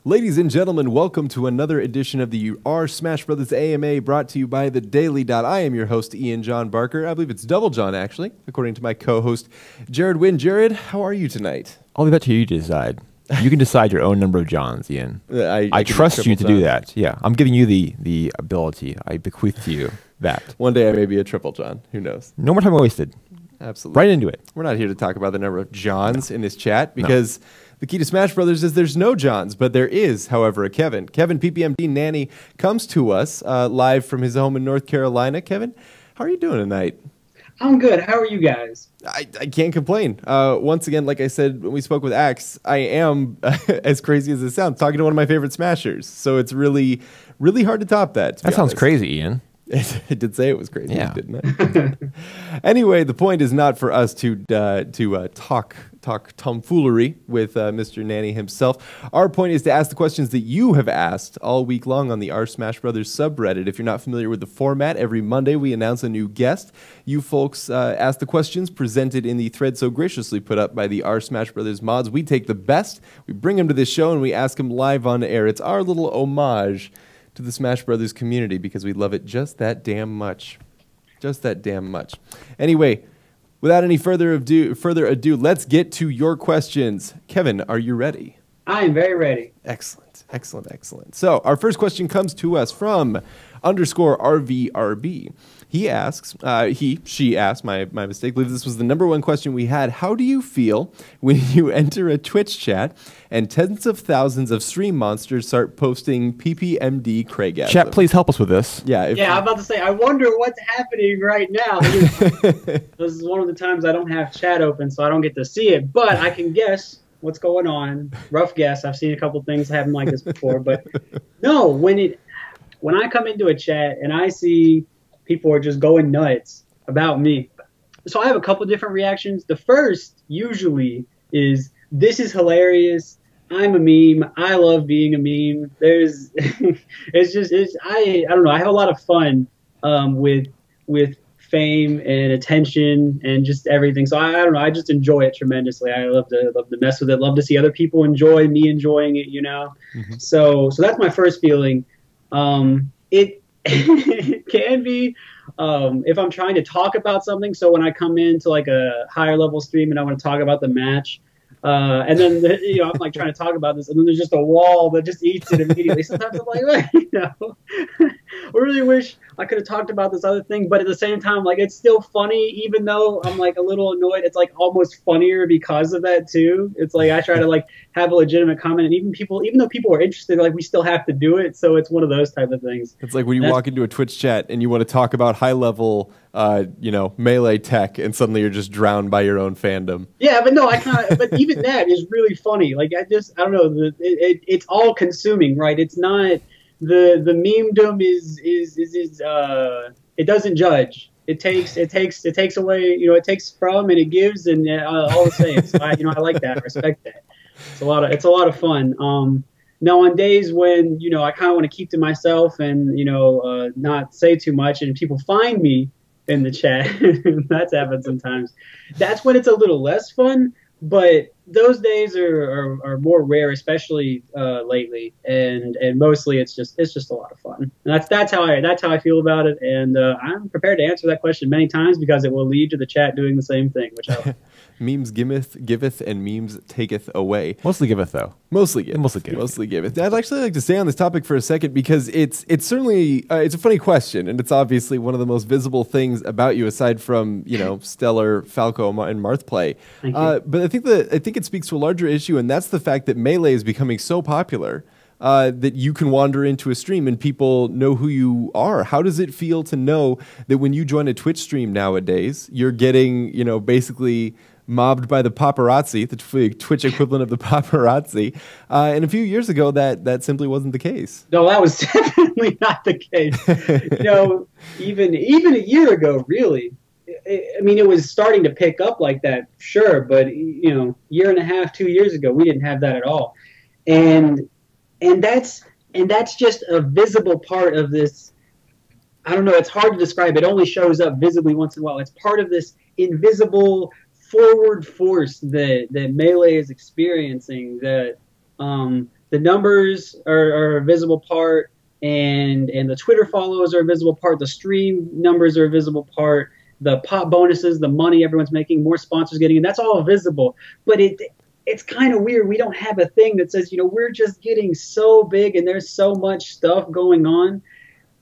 Ladies and gentlemen, welcome to another edition of the R Smash Brothers AMA, brought to you by The Daily Dot. I am your host, Ian John Barker. I believe it's Double John, actually, according to my co-host, Jared Wynn. Jared, how are you tonight? I'll leave that to you to decide. You can decide your own number of Johns, Ian. I trust you to do that. Yeah, I'm giving you the ability. I bequeath to you that. One day I may be a Triple John. Who knows? No more time wasted. Absolutely. Right into it. We're not here to talk about the number of Johns in this chat, because the key to Smash Brothers is there's no Johns, but there is, however, a Kevin. Kevin PPMD Nanny comes to us live from his home in North Carolina. Kevin, how are you doing tonight? I'm good. How are you guys? I can't complain. Once again, like I said when we spoke with Axe, I am, as crazy as it sounds, talking to one of my favorite Smashers. So it's really, really hard to top that. That sounds crazy, Ian. I did say it was crazy, yeah. Didn't I? Anyway, the point is not for us to talk tomfoolery with Mr. Nanny himself. Our point is to ask the questions that you have asked all week long on the R Smash Brothers subreddit. If you're not familiar with the format, every Monday we announce a new guest. You folks ask the questions presented in the thread so graciously put up by the R Smash Brothers mods. We take the best, we bring them to this show, and we ask them live on air. It's our little homage to the Smash Brothers community because we love it just that damn much. Just that damn much. Anyway, without any further ado, let's get to your questions. Kevin, are you ready? I am very ready. Excellent, excellent, excellent. So our first question comes to us from _RVRB. He asks, she asked, my mistake, I believe this was the #1 question we had. How do you feel when you enter a Twitch chat and tens of thousands of stream monsters start posting PPMD Craigasm? Chat, please help us with this. Yeah, I'm about to say, I wonder what's happening right now. This is one of the times I don't have chat open, so I don't get to see it, but I can guess what's going on. Rough guess. I've seen a couple things happen like this before, but no, when I come into a chat and I see people are just going nuts about me. So I have a couple different reactions. The first usually is, this is hilarious. I'm a meme. I love being a meme. There's, I don't know. I have a lot of fun with fame and attention and just everything. So I don't know. I just enjoy it tremendously. I love to mess with it. Love to see other people enjoy me enjoying it. You know. Mm-hmm. So that's my first feeling. It can be if I'm trying to talk about something. So when I come into like a higher level stream and I want to talk about the match, and then I'm like trying to talk about this, and then there's just a wall that just eats it immediately. Sometimes I'm like, I really wish I could have talked about this other thing, but at the same time, like, it's still funny, even though I'm like a little annoyed. It's like almost funnier because of that too. It's like I try to like have a legitimate comment, and even though people are interested, like, we still have to do it. So it's one of those type of things. It's like when you walk into a Twitch chat and you want to talk about high level, melee tech, and suddenly you're just drowned by your own fandom. Yeah, but no, but even that is really funny. Like, I don't know, it's all consuming, right? It's not. The memedom is it doesn't judge. It takes away, it takes from and it gives, and all the same. So I like that. I respect that. It's a lot of fun. Now on days when I kind of want to keep to myself and not say too much, and people find me in the chat, that's happened sometimes. That's when it's a little less fun. But those days are more rare, especially lately, and mostly it's just a lot of fun. And that's how I feel about it, and I'm prepared to answer that question many times because it will lead to the chat doing the same thing, which I like. Memes giveth, and memes taketh away. Mostly giveth, though. Mostly giveth. I'd actually like to stay on this topic for a second because it's certainly it's a funny question, and it's obviously one of the most visible things about you aside from Stellar, Falco, and Marthplay. But I think it speaks to a larger issue, and that's the fact that Melee is becoming so popular that you can wander into a stream and people know who you are. How does it feel to know that when you join a Twitch stream nowadays, you're getting basically mobbed by the paparazzi, the Twitch equivalent of the paparazzi, and a few years ago that simply wasn't the case. No, that was definitely not the case. Even a year ago, really. I mean, it was starting to pick up like that, sure, but year and a half, 2 years ago, we didn't have that at all, and that's just a visible part of this I don't know, it's hard to describe. It only shows up visibly once in a while. It's part of this invisible forward force that Melee is experiencing. That the numbers are a visible part, and the Twitter follows are a visible part. The stream numbers are a visible part. The pop bonuses, the money everyone's making, more sponsors getting in, that's all visible. But it's kind of weird. We don't have a thing that says, we're just getting so big and there's so much stuff going on.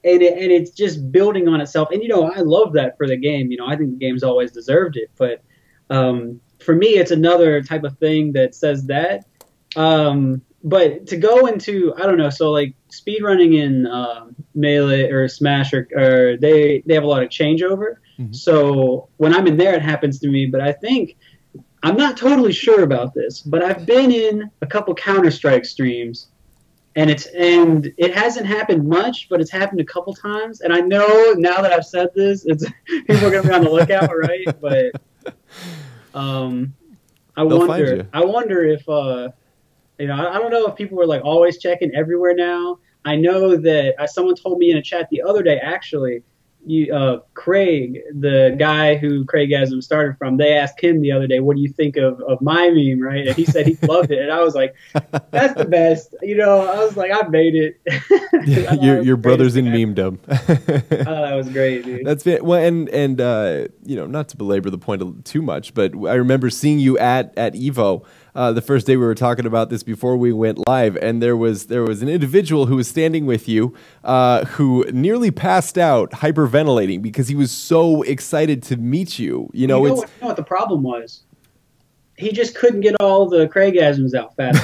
And it's just building on itself. And, I love that for the game. I think the game's always deserved it. But for me, it's another type of thing that says that. But to go into, I don't know, so like speedrunning in Melee or Smash, or they have a lot of changeover. Mm-hmm. So when I'm in there, it happens to me. But I think, I'm not totally sure about this, but I've been in a couple Counter-Strike streams, and it hasn't happened much, but it's happened a couple times. And I know now that I've said this, people are going to be on the lookout, right? But I wonder if I don't know if people are like always checking everywhere now. I know that someone told me in a chat the other day, actually, Craig, the guy who Craigasm started from, they asked him the other day, what do you think of my meme, right? And he said he loved it. And I was like, that's the best. I was like, I made it. your brother's in memedom. Oh, that was great, dude. That's it. Well, and not to belabor the point too much, but I remember seeing you at Evo the first day. We were talking about this before we went live, and there was an individual who was standing with you who nearly passed out hyperventilating because he was so excited to meet you. You know what the problem was? He just couldn't get all the Craigasms out fast.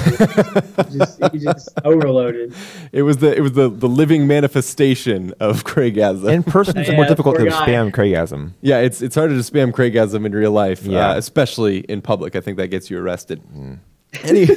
he just overloaded. It was the living manifestation of Craigasm. In person, it's more difficult to spam Craigasm. Yeah, it's harder to spam Craigasm in real life, especially in public. I think that gets you arrested. Anyway,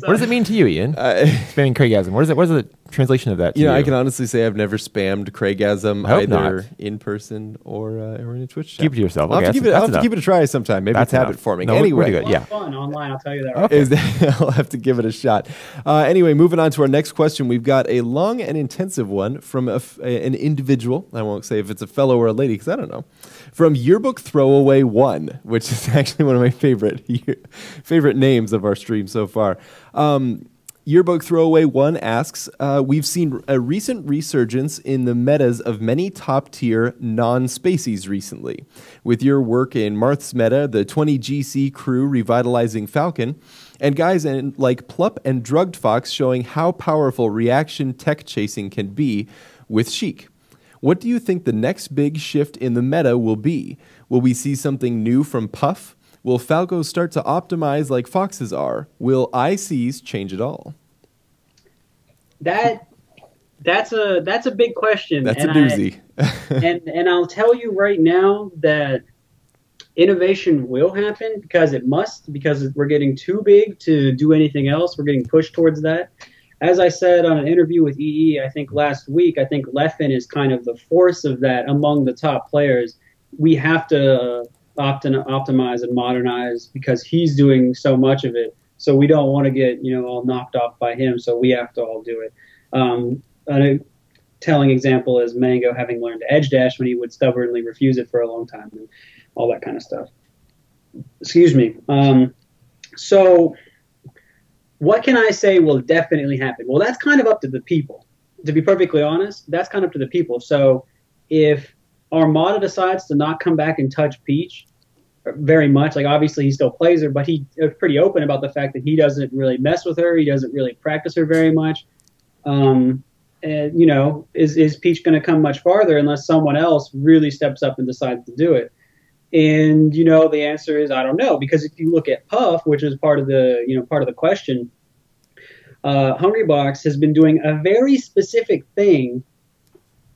what does it mean to you, Ian? Spamming Craigasm. What is the translation of that to you? I can honestly say I've never spammed Craigasm either in person or in a Twitch chat. Keep it to yourself. I'll have to give it a try sometime. Maybe it's habit forming. No, anyway, good. Yeah, fun online. I'll tell you that. Right. I'll have to give it a shot. Anyway, moving on to our next question. We've got a long and intensive one from an individual. I won't say if it's a fellow or a lady because I don't know. From Yearbook Throwaway 1, which is actually one of my favorite names of our stream so far. Yearbook Throwaway 1 asks, we've seen a recent resurgence in the metas of many top-tier non-spacies recently. With your work in Marth's meta, the 20GC crew revitalizing Falcon, and guys like Plup and Drugged Fox showing how powerful reaction tech chasing can be with Sheik. What do you think the next big shift in the meta will be? Will we see something new from Puff? Will Falco start to optimize like Foxes are? Will ICs change at all? That's a big question. That's a doozy. and I'll tell you right now that innovation will happen because it must, because we're getting too big to do anything else. We're getting pushed towards that. As I said on an interview with EE, I think last week, I think Leffen is kind of the force of that among the top players. We have to optimize and modernize because he's doing so much of it. So we don't want to get all knocked off by him. So we have to all do it. A telling example is Mango having learned to edge dash when he would stubbornly refuse it for a long time and all that kind of stuff. Excuse me. So what can I say will definitely happen? Well, that's kind of up to the people. To be perfectly honest, that's kind of up to the people. So if Armada decides to not come back and touch Peach very much, like obviously he still plays her, but he is pretty open about the fact that he doesn't really mess with her. He doesn't really practice her very much. And, is Peach going to come much farther unless someone else really steps up and decides to do it? And, the answer is, I don't know, because if you look at Puff, which is part of the question, Hungrybox has been doing a very specific thing,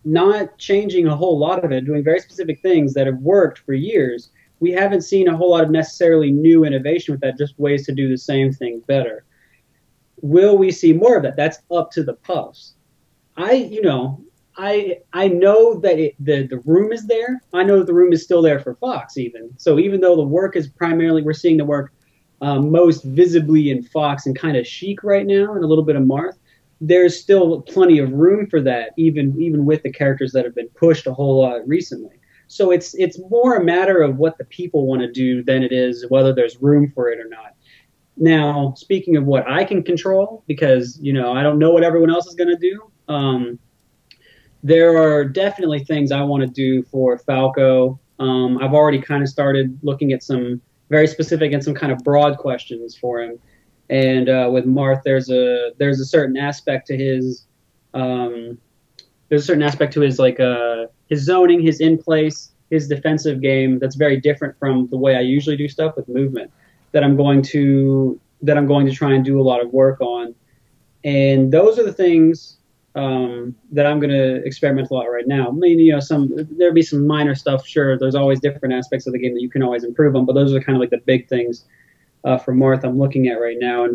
not changing a whole lot of it, doing very specific things that have worked for years. We haven't seen a whole lot of necessarily new innovation with that, just ways to do the same thing better. Will we see more of that? That's up to the Puffs. I know that the room is there. I know that the room is still there for Fox even. So even though the work is primarily, we're seeing the work most visibly in Fox and kind of Sheik right now and a little bit of Marth, there's still plenty of room for that, even with the characters that have been pushed a whole lot recently. So it's more a matter of what the people want to do than it is whether there's room for it or not. Now, speaking of what I can control, because I don't know what everyone else is going to do. There are definitely things I want to do for Falco. I've already kind of started looking at some very specific and some kind of broad questions for him. And with Marth, there's a certain aspect to his his zoning, his in place, his defensive game that's very different from the way I usually do stuff with movement. That I'm going to try and do a lot of work on, and those are the things that I'm going to experiment a lot right now. I mean, there'll be some minor stuff. Sure, there's always different aspects of the game that you can always improve on, but those are kind of like the big things for Marth I'm looking at right now.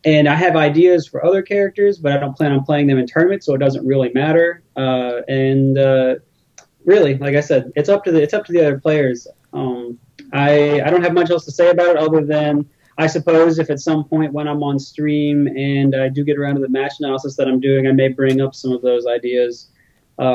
And I have ideas for other characters, but I don't plan on playing them in tournaments, so it doesn't really matter. Really, like I said, it's up to the other players. I don't have much else to say about it other than I suppose if at some point when I'm on stream and I do get around to the match analysis that I'm doing, I may bring up some of those ideas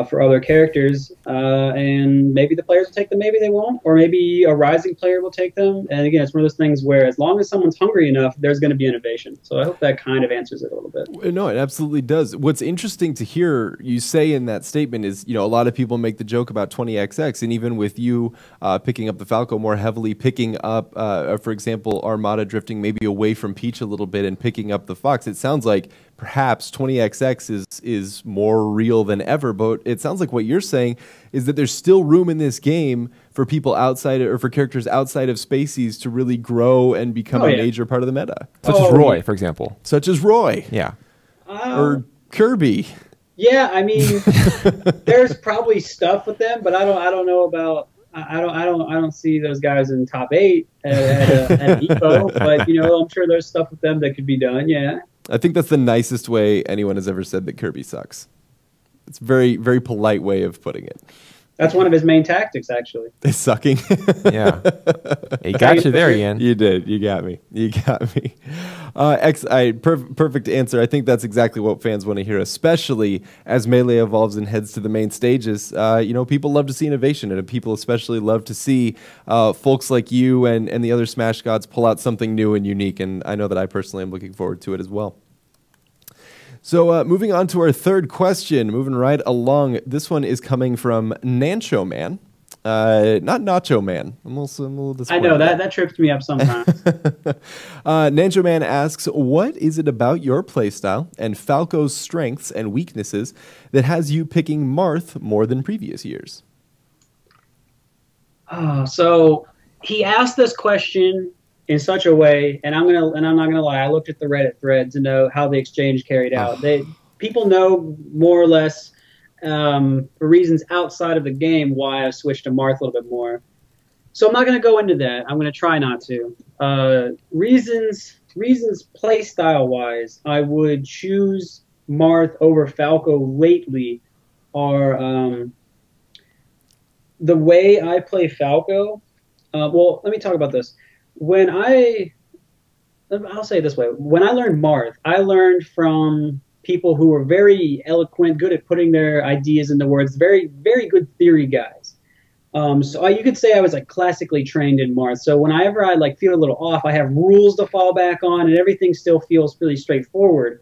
for other characters, and maybe the players will take them, maybe they won't, or maybe a rising player will take them. And again, it's one of those things where as long as someone's hungry enough, there's going to be innovation. So I hope that kind of answers it a little bit. No, it absolutely does. What's interesting to hear you say in that statement is, a lot of people make the joke about 20XX, and even with you picking up the Falco more heavily, picking up, for example, Armada drifting maybe away from Peach a little bit and picking up the Fox, it sounds like perhaps 20XX is more real than ever, but it sounds like what you're saying is that there's still room in this game for people outside or for characters outside of Spacies to really grow and become a major part of the meta. Such as Roy, for example. Such as Roy. Yeah. Or Kirby. Yeah, I mean, there's probably stuff with them, but I don't know about. I don't see those guys in top 8 at EPO, but I'm sure there's stuff with them that could be done. Yeah. I think that's the nicest way anyone has ever said that Kirby sucks. It's a very, very polite way of putting it. That's one of his main tactics, actually. It's sucking. Yeah. He got you there, Ian. You did. You got me. Perfect answer. I think that's exactly what fans want to hear, especially as Melee evolves and heads to the main stages. People love to see innovation, and people especially love to see folks like you and the other Smash gods pull out something new and unique, and I know that I personally am looking forward to it as well. So moving on to our third question, moving right along. This one is coming from Nancho Man, not Nacho Man. I'm a little disappointed. I know, that trips me up sometimes. Nancho Man asks, what is it about your playstyle and Falco's strengths and weaknesses that has you picking Marth more than previous years? So he asked this question in such a way, and I'm not gonna lie, I looked at the Reddit thread to know how the exchange carried out. People know more or less for reasons outside of the game why I switched to Marth a little bit more. So I'm not gonna go into that. I'm gonna try not to. Reasons play style wise, I would choose Marth over Falco lately are the way I play Falco. Well, let me talk about this. I'll say it this way. When I learned Marth, I learned from people who were very eloquent, good at putting their ideas into words, very, very good theory guys. So you could say I was classically trained in Marth. So whenever I feel a little off, I have rules to fall back on, and everything still feels really straightforward.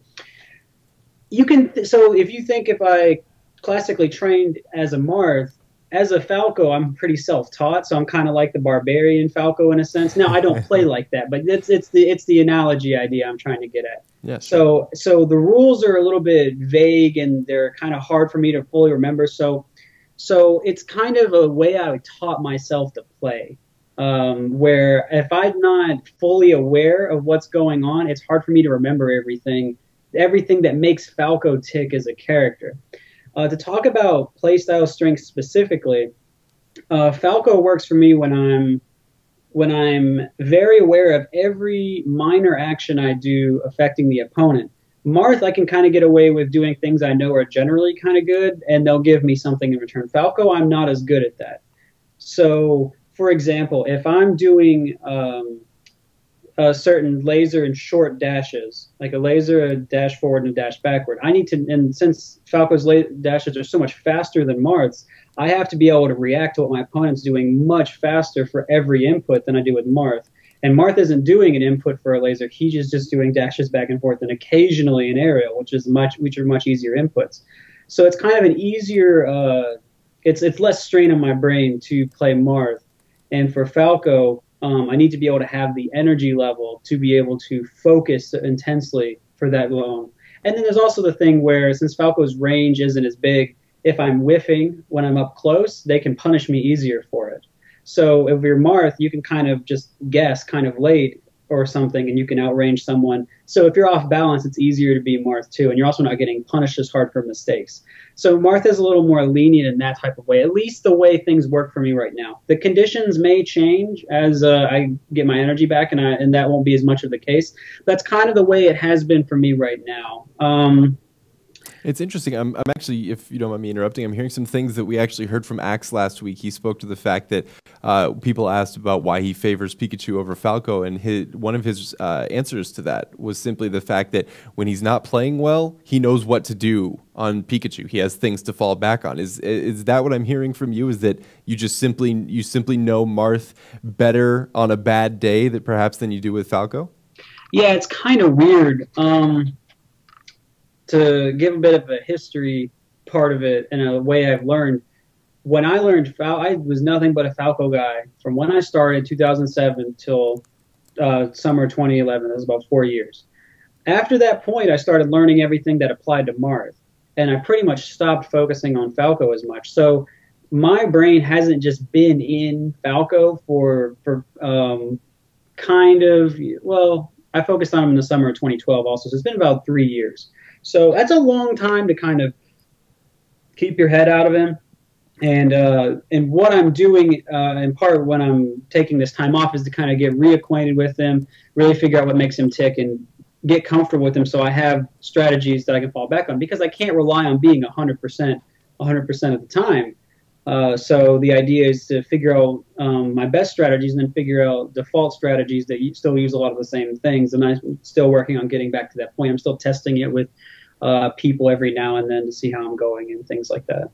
So if you think if I classically trained as a Marth, as a Falco, I'm pretty self-taught, so I'm kind of like the barbarian Falco in a sense. Now, I don't play like that, but it's the analogy idea I'm trying to get at. Yeah, sure. So the rules are a little bit vague, and they're kind of hard for me to fully remember. So it's kind of a way I taught myself to play, where if I'm not fully aware of what's going on, it's hard for me to remember everything that makes Falco tick as a character. To talk about playstyle strengths specifically, Falco works for me when I'm very aware of every minor action I do affecting the opponent. Marth, I can kind of get away with doing things I know are generally kind of good, and they'll give me something in return. Falco, I'm not as good at that. So, for example, if I'm doing certain laser and short dashes, like a laser, a dash forward, and a dash backward. I need to, and since Falco's dashes are so much faster than Marth's, I have to be able to react to what my opponent's doing much faster for every input than I do with Marth. And Marth isn't doing an input for a laser; he's just doing dashes back and forth, and occasionally an aerial, which are much easier inputs. So it's kind of an easier. It's less strain on my brain to play Marth, and for Falco, I need to be able to have the energy level to be able to focus intensely for that long. And then there's also the thing where, since Falco's range isn't as big, if I'm whiffing when I'm up close, they can punish me easier for it. So if you're Marth, you can kind of just guess kind of late or something, and you can outrange someone. So if you're off balance, it's easier to be Marth too, and you're also not getting punished as hard for mistakes. So Marth is a little more lenient in that type of way, at least the way things work for me right now. The conditions may change as I get my energy back, and that won't be as much of the case. That's kind of the way it has been for me right now. It's interesting. I'm actually, if you don't mind me interrupting, I'm hearing some things that we actually heard from Axe last week. He spoke to the fact that people asked about why he favors Pikachu over Falco, and one of his answers to that was simply the fact that when he's not playing well, he knows what to do on Pikachu. He has things to fall back on. Is that what I'm hearing from you? Is that you simply know Marth better on a bad day that perhaps than you do with Falco? Yeah, it's kind of weird. To give a bit of a history part of it and a way I've learned, when I learned I was nothing but a Falco guy from when I started 2007 till summer 2011. That was about 4 years. After that point, I started learning everything that applied to Marth, and I pretty much stopped focusing on Falco as much. So my brain hasn't just been in Falco for kind of, well, I focused on him in the summer of 2012 also, so it's been about 3 years. So that's a long time to kind of keep your head out of him. And what I'm doing, in part when I'm taking this time off, is to kind of get reacquainted with him, really figure out what makes him tick, and get comfortable with him so I have strategies that I can fall back on, because I can't rely on being 100% of the time. So the idea is to figure out my best strategies and then figure out default strategies that still use a lot of the same things. And I'm still working on getting back to that point. I'm still testing it with people every now and then to see how I'm going and things like that.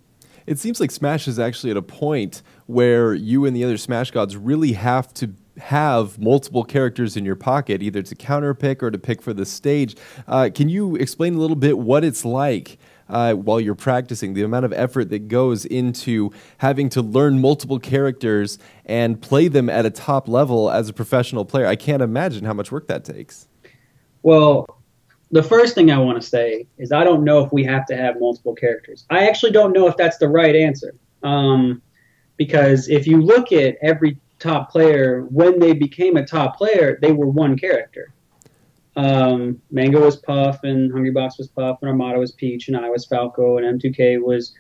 It seems like Smash is actually at a point where you and the other Smash gods really have to have multiple characters in your pocket, either to counter pick or to pick for the stage. Can you explain a little bit what it's like while you're practicing, the amount of effort that goes into having to learn multiple characters and play them at a top level as a professional player? I can't imagine how much work that takes. Well, the first thing I want to say is I don't know if we have to have multiple characters. I actually don't know if that's the right answer. Because if you look at every top player, when they became a top player, they were one character. Mango was Puff, and Hungrybox was Puff, and Armada was Peach, and I was Falco, and M2K was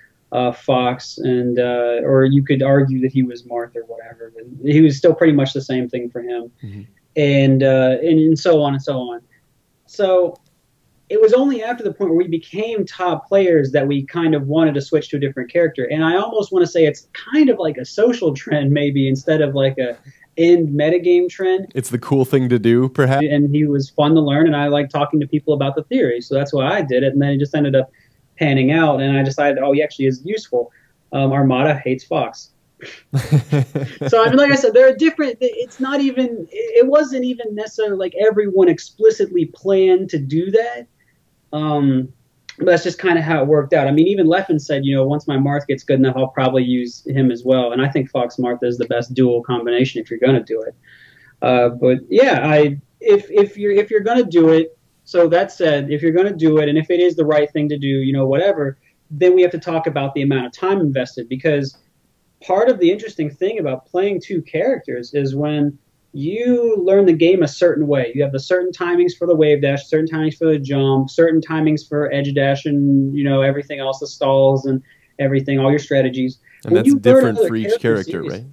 Fox, and or you could argue that he was Marth or whatever, but he was still pretty much the same thing for him, and so on and so on. So it was only after the point where we became top players that we kind of wanted to switch to a different character, and I almost want to say it's kind of like a social trend, maybe, instead of like a end metagame trend. It's the cool thing to do, perhaps. And he was fun to learn, and I like talking to people about the theory, so that's why I did it. And then it just ended up panning out, and I decided, oh, he actually is useful. Armada hates Fox. So I mean, like I said, there are different. It's not even. It wasn't even necessarily like everyone explicitly planned to do that. But that's just kind of how it worked out. I mean, even Leffen said, you know, once my Marth gets good enough, I'll probably use him as well. And I think Fox Marth is the best dual combination if you're going to do it. But yeah, if you're going to do it, so that said, if you're going to do it, and if it is the right thing to do, you know, whatever, then we have to talk about the amount of time invested, because part of the interesting thing about playing two characters is when you learn the game a certain way. You have the certain timings for the wave dash, certain timings for the jump, certain timings for edge dash, and you know everything else, the stalls and everything, all your strategies. And that's different for each character, right?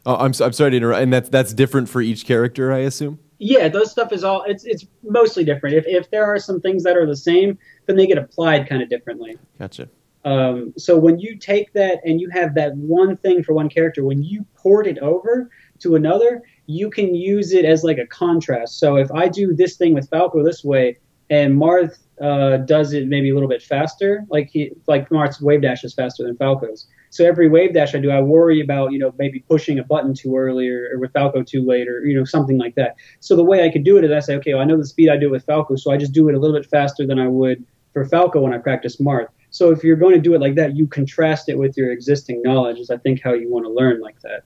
Oh, I'm sorry to interrupt. And that's different for each character, I assume. Yeah, those stuff is all. It's mostly different. If there are some things that are the same, then they get applied kind of differently. Gotcha. So when you take that and you have that one thing for one character, when you port it over to another, you can use it as like a contrast. So if I do this thing with Falco this way, and Marth does it maybe a little bit faster, like Marth's wave dash is faster than Falco's. So every wave dash I do, I worry about, maybe pushing a button too early or with Falco too late or, something like that. So the way I could do it is I say, okay, well, I know the speed I do it with Falco, so I just do it a little bit faster than I would for Falco when I practice Marth. So if you're going to do it like that, you contrast it with your existing knowledge is I think how you want to learn like that.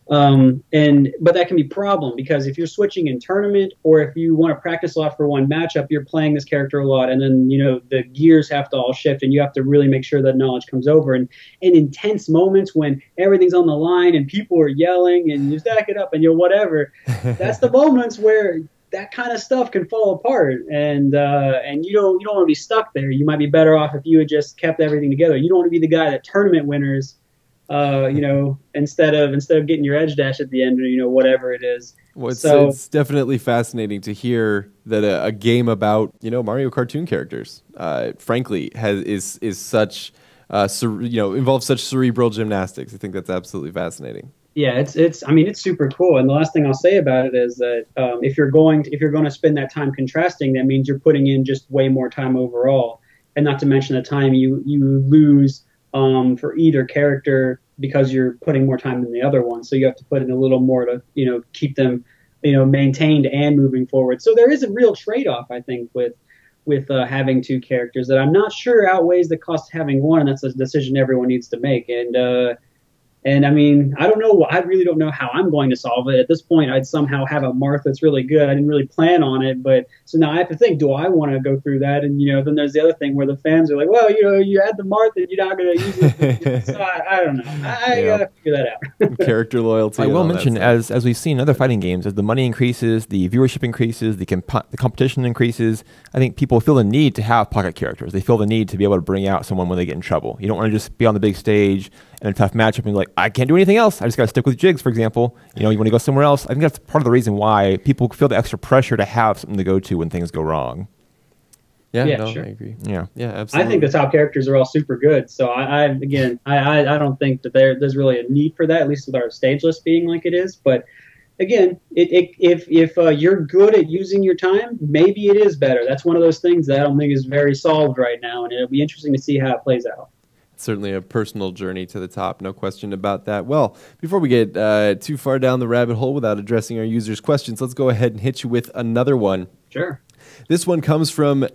But that can be a problem because if you're switching in tournament or if you want to practice a lot for one matchup, you're playing this character a lot and then, the gears have to all shift and you have to really make sure that knowledge comes over. And in intense moments when everything's on the line and people are yelling and you stack it up and whatever, that's the moments where that kind of stuff can fall apart and you don't want to be stuck there. You might be better off if you had just kept everything together. You don't want to be the guy that tournament winners instead of getting your edge dash at the end or, whatever it is. Well, it's definitely fascinating to hear that a game about, Mario cartoon characters, frankly, is such, involves such cerebral gymnastics. I think that's absolutely fascinating. Yeah, it's super cool. And the last thing I'll say about it is that if you're going to spend that time contrasting, that means you're putting in just way more time overall. And not to mention the time you lose for either character because you're putting more time than the other one. So you have to put in a little more to, keep them, maintained and moving forward. So there is a real trade-off, I think, with having two characters that I'm not sure outweighs the cost of having one, and that's a decision everyone needs to make. And I mean, I don't know. I really don't know how I'm going to solve it. At this point, I'd somehow have a Marth that's really good. I didn't really plan on it, but so now I have to think, do I want to go through that? And, then there's the other thing where the fans are like, well, you had the Marth and you're not going to use it. So I don't know. I got to figure that out. Character loyalty. I will mention, as we've seen in other fighting games, as the money increases, the viewership increases, the competition increases, I think people feel the need to have pocket characters. They feel the need to be able to bring out someone when they get in trouble. You don't want to just be on the big stage in a tough matchup and be like, I can't do anything else. I just got to stick with Jigs, for example. You want to go somewhere else. I think that's part of the reason why people feel the extra pressure to have something to go to when things go wrong. Yeah, sure. I agree. Yeah, absolutely. I think the top characters are all super good. So I don't think that there's really a need for that, at least with our stage list being like it is. But again, if you're good at using your time, maybe it is better. That's one of those things that I don't think is very solved right now, and it'll be interesting to see how it plays out. Certainly a personal journey to the top, no question about that. Well, before we get too far down the rabbit hole without addressing our users' questions, let's go ahead and hit you with another one. Sure. This one comes from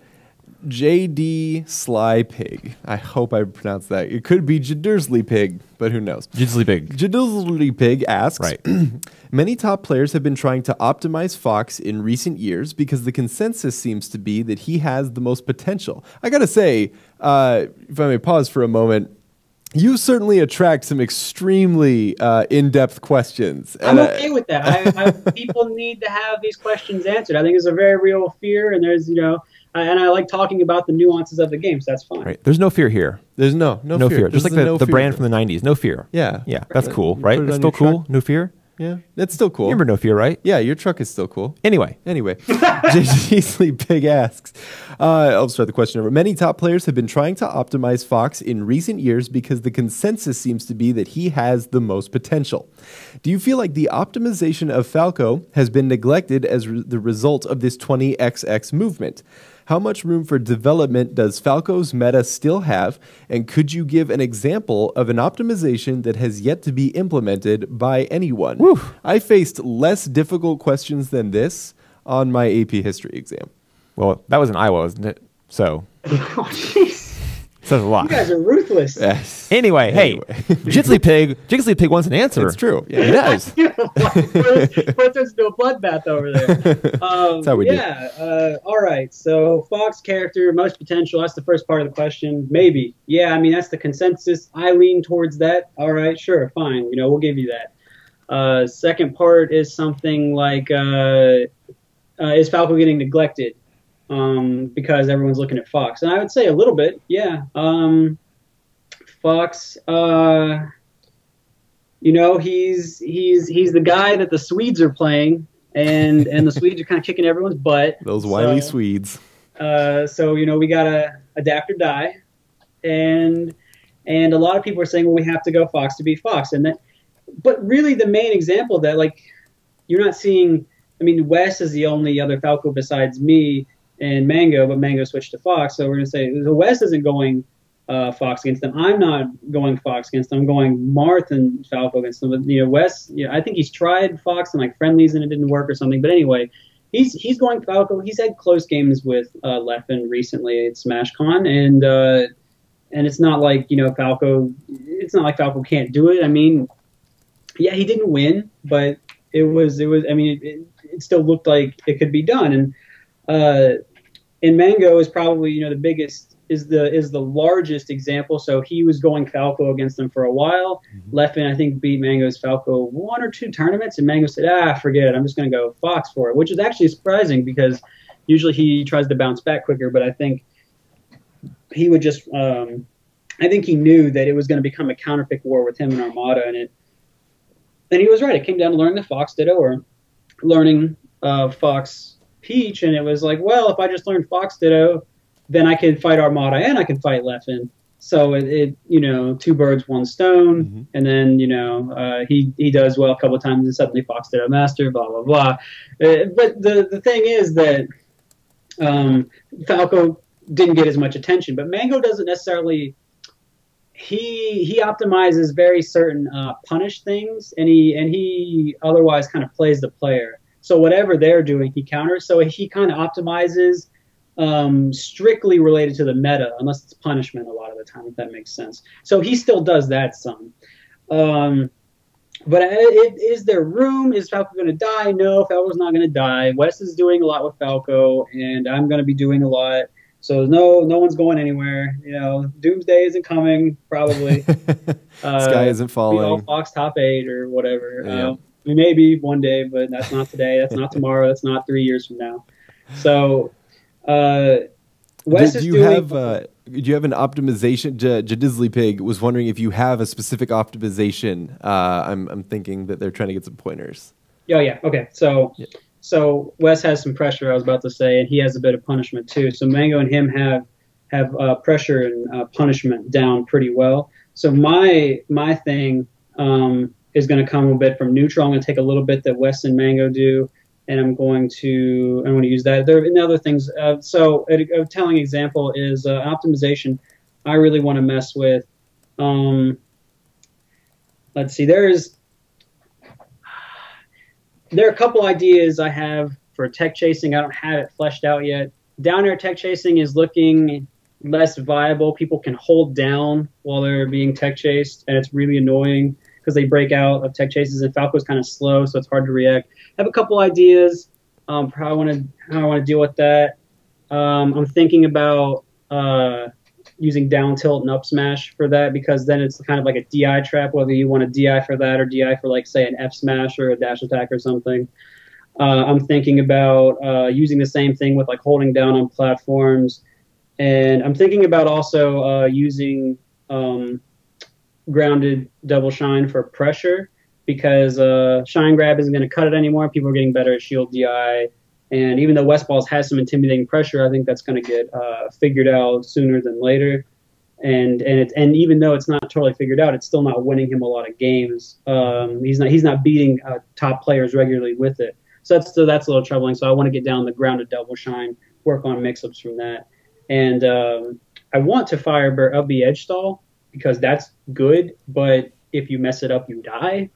JD Sly Pig. I hope I pronounced that. It could be Jadursley Pig, but who knows? Jadursley Pig. Jadursley Pig asks, right. Many top players have been trying to optimize Fox in recent years because the consensus seems to be that he has the most potential. I gotta say, if I may pause for a moment, you certainly attract some extremely in-depth questions. I'm okay with that. People need to have these questions answered. I think it's a very real fear, and there's, and I like talking about the nuances of the game, so that's fine. Right. There's no fear here. There's no fear. Just like the brand from the 90s. No fear. Yeah. Yeah, that's cool, right? It's still cool. No fear. Yeah, that's still cool. You remember No Fear, right? Yeah, your truck is still cool. Anyway. JJ Pig asks, I'll start the question over. Many top players have been trying to optimize Fox in recent years because the consensus seems to be that he has the most potential. Do you feel like the optimization of Falco has been neglected as the result of this 20XX movement? How much room for development does Falco's meta still have, and could you give an example of an optimization that has yet to be implemented by anyone? Woo. I faced less difficult questions than this on my AP History exam. Well, that was in Iowa, wasn't it? So. Oh, jeez. Says a lot. You guys are ruthless. Yes. Anyway, hey, Jiggly Pig wants an answer. It's true. Yeah, it does. Put us into a bloodbath over there. That's how we do. All right. So Fox character, most potential. That's the first part of the question. Maybe. Yeah. I mean, that's the consensus. I lean towards that. All right. Sure. Fine. We'll give you that. Second part is something like, is Falco getting neglected? Because everyone's looking at Fox, and I would say a little bit, yeah. Fox, he's the guy that the Swedes are playing, and the Swedes are kind of kicking everyone's butt. Those wily Swedes. So we gotta adapt or die. and a lot of people are saying, well, we have to go Fox to beat Fox, but really the main example of that, like, you're not seeing. I mean, Wes is the only other Falco besides me and Mango, but Mango switched to Fox, so we're gonna say the Wes isn't going Fox against them. I'm not going Fox against them. I'm going Marth and Falco against them. But Wes, I think he's tried Fox and like friendlies and it didn't work or something. But anyway, he's going Falco. He's had close games with Leffen recently at SmashCon, and it's not like Falco. It's not like Falco can't do it. I mean, yeah, he didn't win, but it was. I mean, it still looked like it could be done. And Mango is probably the biggest. Is the largest example. So he was going Falco against them for a while. Mm-hmm. Leffen, I think, beat Mango's Falco 1 or 2 tournaments, and Mango said, forget it. I'm just going to go Fox for it, which is actually surprising because usually he tries to bounce back quicker, but I think he would just I think he knew that it was going to become a counterpick war with him and Armada, and he was right. It came down to learning the Fox Ditto or learning Fox Peach, and it was like, well, if I just learned Fox Ditto, then I can fight Armada and I can fight Leffen. So it 2 birds, 1 stone. Mm-hmm. And then, he does well a couple of times and suddenly Fox Ditto Master, blah, blah, blah. But the thing is that Falco didn't get as much attention, but Mango doesn't necessarily, he optimizes very certain punish things, and he otherwise kind of plays the player. So whatever they're doing, he counters. So he kind of optimizes strictly related to the meta, unless it's punishment a lot of the time, if that makes sense. So he still does that some. But is there room? Is Falco going to die? No, Falco's not going to die. Wes is doing a lot with Falco, and I'm going to be doing a lot. So no one's going anywhere. Doomsday isn't coming, probably. Sky isn't falling. All Fox top 8 or whatever. Yeah. Maybe one day, but that's not today. That's not tomorrow. That's not 3 years from now. So... Wes do you have an optimization? Jadizzly Pig was wondering if you have a specific optimization. I'm thinking that they're trying to get some pointers. Oh yeah, okay. So Wes has some pressure, I was about to say, and he has a bit of punishment too. So Mango and him have pressure and punishment down pretty well. So my thing is going to come a bit from neutral. I'm going to take a little bit that Wes and Mango do, and I'm going to use that. There are other things. So a telling example is optimization. I really want to mess with. Let's see. There are a couple ideas I have for tech chasing. I don't have it fleshed out yet. Down air tech chasing is looking less viable. People can hold down while they're being tech chased, and it's really annoying because they break out of tech chases, and Falco's kind of slow, so it's hard to react. I have a couple ideas for how I want to deal with that. I'm thinking about using down tilt and up smash for that, because then it's kind of like a DI trap, whether you want a DI for that or DI for, like, say, an F smash or a dash attack or something. I'm thinking about using the same thing with, like, holding down on platforms. And I'm thinking about also using grounded double shine for pressure, because shine grab isn't going to cut it anymore. People are getting better at shield DI. And even though West Balls has some intimidating pressure, I think that's going to get figured out sooner than later. And even though it's not totally figured out, it's still not winning him a lot of games. He's not beating top players regularly with it. So that's a little troubling. So I want to get down the grounded double shine, work on mix-ups from that. And I want to fire up the edge stall, because that's good, but if you mess it up, you die.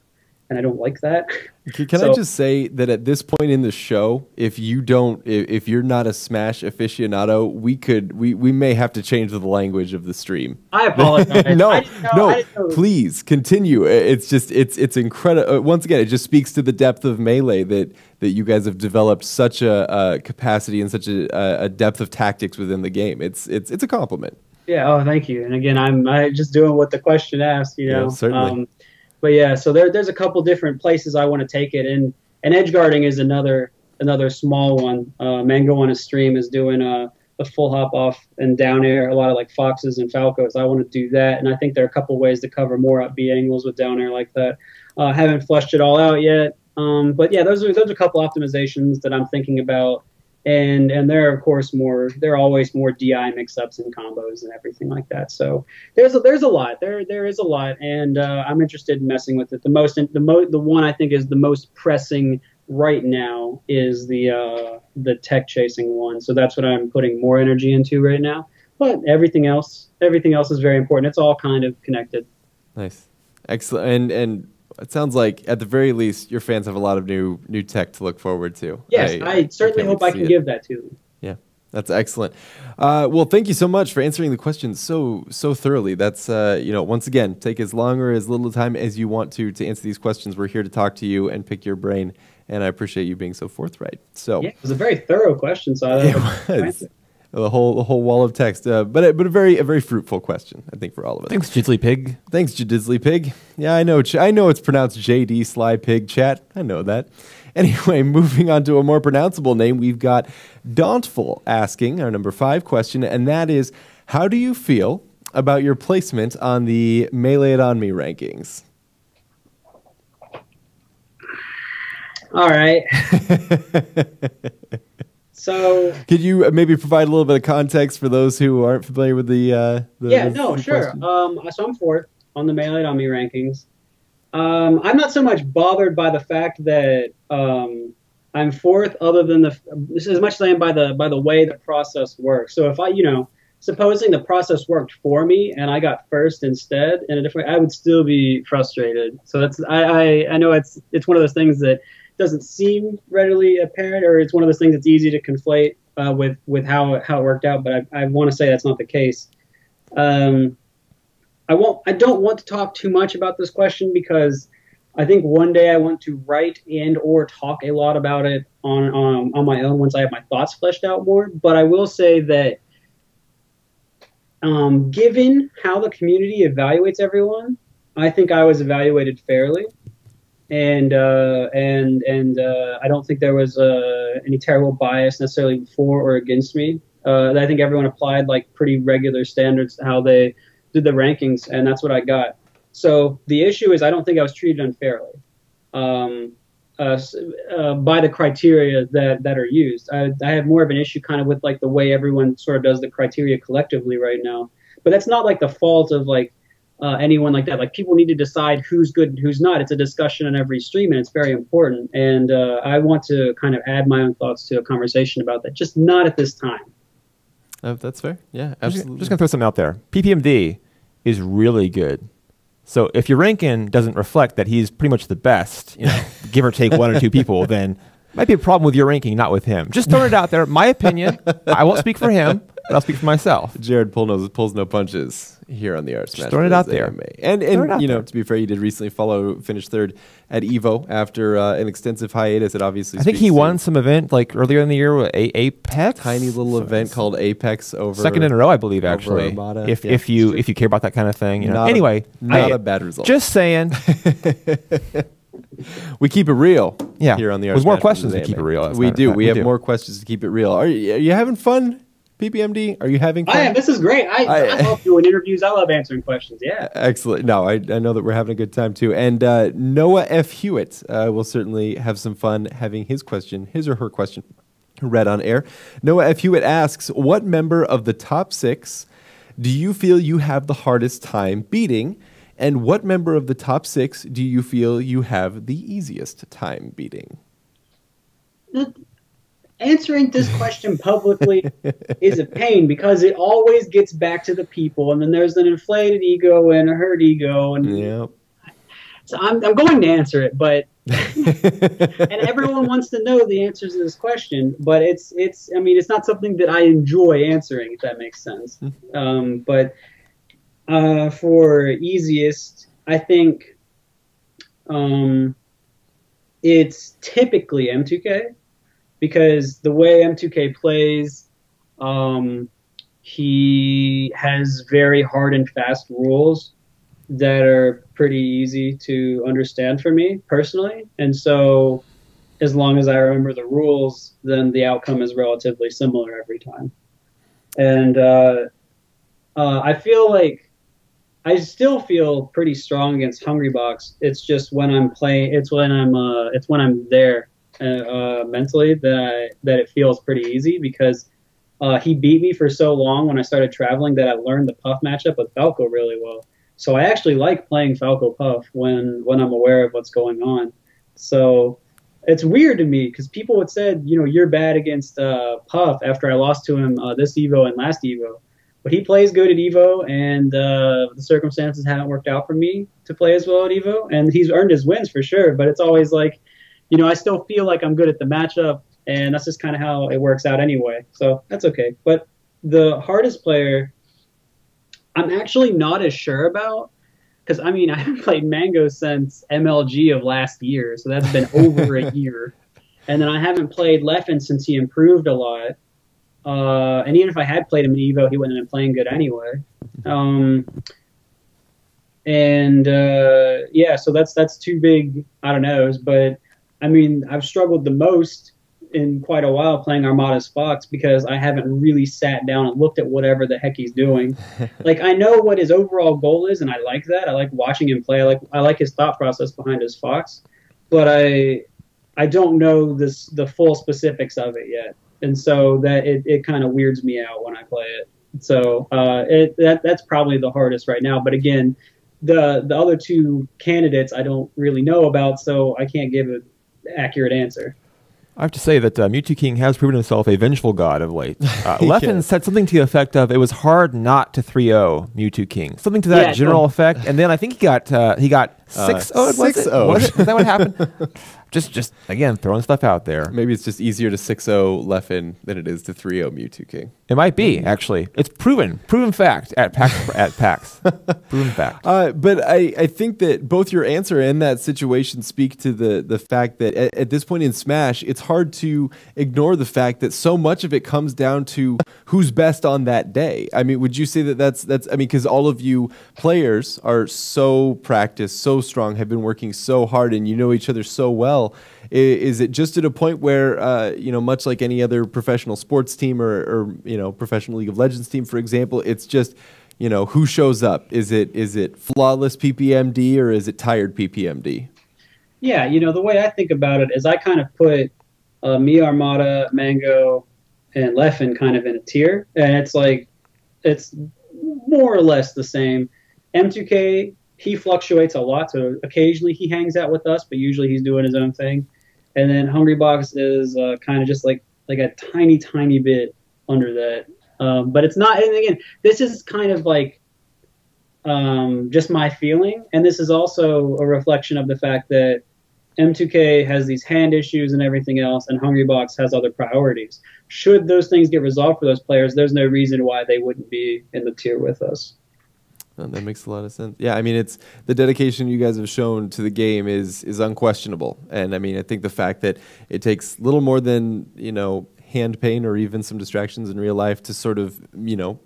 And I don't like that. Can I just say that at this point in the show, if you're not a Smash aficionado, we may have to change the language of the stream. I apologize. No, please continue. It's incredible. Once again, it just speaks to the depth of Melee that you guys have developed such a capacity and such a depth of tactics within the game. It's a compliment. Yeah. Oh, thank you. And again, I'm just doing what the question asked. Yeah, certainly. But yeah, so there's a couple different places I want to take it, and edge guarding is another small one. Mango on his stream is doing a full hop off and down air, a lot of like Foxes and Falcos. I want to do that, and I think there are a couple ways to cover more up B angles with down air like that. Haven't fleshed it all out yet, but yeah, those are a couple optimizations that I'm thinking about and there are of course there are always more DI mix-ups and combos and everything like that. So there's a lot there is a lot, and I'm interested in messing with it. The one I think is the most pressing right now is the tech chasing one. So that's what I'm putting more energy into right now. But everything else is very important. It's all kind of connected. Nice, excellent, and it sounds like at the very least your fans have a lot of new tech to look forward to. Yes, I certainly hope I can give that to them. Yeah, that's excellent. Well, thank you so much for answering the questions so thoroughly. That's once again, take as long or as little time as you want to answer these questions. We're here to talk to you and pick your brain, and I appreciate you being so forthright. So yeah, it was a very thorough question. So it was. The whole wall of text, but a very fruitful question, I think, for all of us. Thanks, Jiddly Pig. Thanks, Jiddly Pig. Yeah, I know it's pronounced JD Sly Pig. Chat, I know that. Anyway, moving on to a more pronounceable name, we've got Dauntful asking our number 5 question, and that is, how do you feel about your placement on the Melee It On Me rankings? All right. So, could you maybe provide a little bit of context for those who aren't familiar with the sure. So I'm 4th on the Melee It On Me rankings. I'm not so much bothered by the fact that I'm 4th, other than this is much as I am by the way the process works. So if supposing the process worked for me and I got 1st instead in a different, I would still be frustrated. So that's I know it's one of those things that doesn't seem readily apparent, or it's one of those things that's easy to conflate with how it worked out, but I want to say that's not the case. I don't want to talk too much about this question because I think one day I want to write and or talk a lot about it on my own once I have my thoughts fleshed out more. But I will say that given how the community evaluates everyone, I think I was evaluated fairly. And I don't think there was any terrible bias necessarily for or against me. I think everyone applied like pretty regular standards to how they did the rankings, and that's what I got. So the issue is I don't think I was treated unfairly by the criteria that are used. I have more of an issue kind of with like the way everyone sort of does the criteria collectively right now. But that's not like the fault of like anyone like that. Like people need to decide who's good and who's not. It's a discussion on every stream, and it's very important. And I want to kind of add my own thoughts to a conversation about that, just not at this time. That's fair. Yeah, absolutely. Just gonna throw something out there. PPMD is really good. So if your ranking doesn't reflect that he's pretty much the best, give or take 1 or 2 people, then might be a problem with your ranking, not with him. Just throwing it out there. My opinion. I won't speak for him, but I'll speak for myself. Jared pulls no punches here on the Art Smash. Just throwing it out there. And to be fair, he did recently finish 3rd at EVO after an extensive hiatus. It obviously I think he won some event like earlier in the year with Apex. Tiny little event called Apex over 2nd in a row, I believe, actually. Armada. If you care about that kind of thing, anyway, not a bad result. Just saying. We keep it real. Yeah. Here on the Art With more Smash questions to keep it real. We do. We have more questions to keep it real. Are you having fun, PPMD? Are you having fun? I am. This is great. I love doing interviews. I love answering questions. Yeah. Excellent. No, I know that we're having a good time too. And Noah F. Hewitt will certainly have some fun having his or her question read on air. Noah F. Hewitt asks, what member of the top 6 do you feel you have the hardest time beating? And what member of the top 6 do you feel you have the easiest time beating? Answering this question publicly is a pain because it always gets back to the people, and then there's an inflated ego and a hurt ego, and so I'm going to answer it, but and everyone wants to know the answers to this question, but it's not something that I enjoy answering, if that makes sense. But for easiest, I think it's typically M2K, because the way M2K plays, he has very hard and fast rules that are pretty easy to understand for me personally. And so as long as I remember the rules, then the outcome is relatively similar every time. And I feel like I still feel pretty strong against Hungrybox. It's just when I'm playing, it's when I'm there mentally that it feels pretty easy because he beat me for so long when I started traveling that I learned the Puff matchup with Falco really well. So I actually like playing Falco Puff when I'm aware of what's going on. So it's weird to me because people had said, you're bad against Puff after I lost to him this Evo and last Evo. But he plays good at Evo, and the circumstances haven't worked out for me to play as well at Evo. And he's earned his wins for sure, but it's always like, I still feel like I'm good at the matchup, and that's just kind of how it works out anyway. So that's okay. But the hardest player, I'm actually not as sure about, because, I haven't played Mango since MLG of last year, so that's been over a year. And then I haven't played Leffen since he improved a lot. And even if I had played him in Evo, he wouldn't have been playing good anyway. Yeah, so that's two big I don't knows. But I've struggled the most in quite a while playing Armada's Fox because I haven't really sat down and looked at whatever the heck he's doing. Like, I know what his overall goal is, and I like that. I like watching him play. I like his thought process behind his Fox, but I don't know the full specifics of it yet. And so that it kind of weirds me out when I play it. So that's probably the hardest right now. But again, the other two candidates I don't really know about, so I can't give an accurate answer. I have to say that Mewtwo King has proven himself a vengeful god of late. Leffen said something to the effect of, it was hard not to 3-0 Mewtwo King. Something to that general effect. And then I think he got 6-0'd, was it? Was it? Is that what happened? Just again, throwing stuff out there. Maybe it's just easier to 6-0 Leffen than it is to 3-0 Mewtwo King. It might be, actually. It's proven fact at PAX. Proven fact. But I think that both your answer and that situation speak to the fact that at this point in Smash, it's hard to ignore the fact that so much of it comes down to who's best on that day. Would you say that that's because all of you players are so practiced, so strong, have been working so hard, and you know each other so well. Is it just at a point where, much like any other professional sports team or professional League of Legends team, for example, it's just, who shows up? Is it flawless PPMD or is it tired PPMD? Yeah, the way I think about it is I kind of put me, Armada, Mango, and Leffen kind of in a tier, and it's like it's more or less the same. M2K, he fluctuates a lot, so occasionally he hangs out with us, but usually he's doing his own thing. And then Hungrybox is kind of just like a tiny bit under that. But it's not, and again, this is kind of like just my feeling, and this is also a reflection of the fact that M2K has these hand issues and everything else, and Hungrybox has other priorities. Should those things get resolved for those players, there's no reason why they wouldn't be in the tier with us. That makes a lot of sense. Yeah, it's the dedication you guys have shown to the game is unquestionable. And I think the fact that it takes little more than, hand pain or even some distractions in real life to sort of,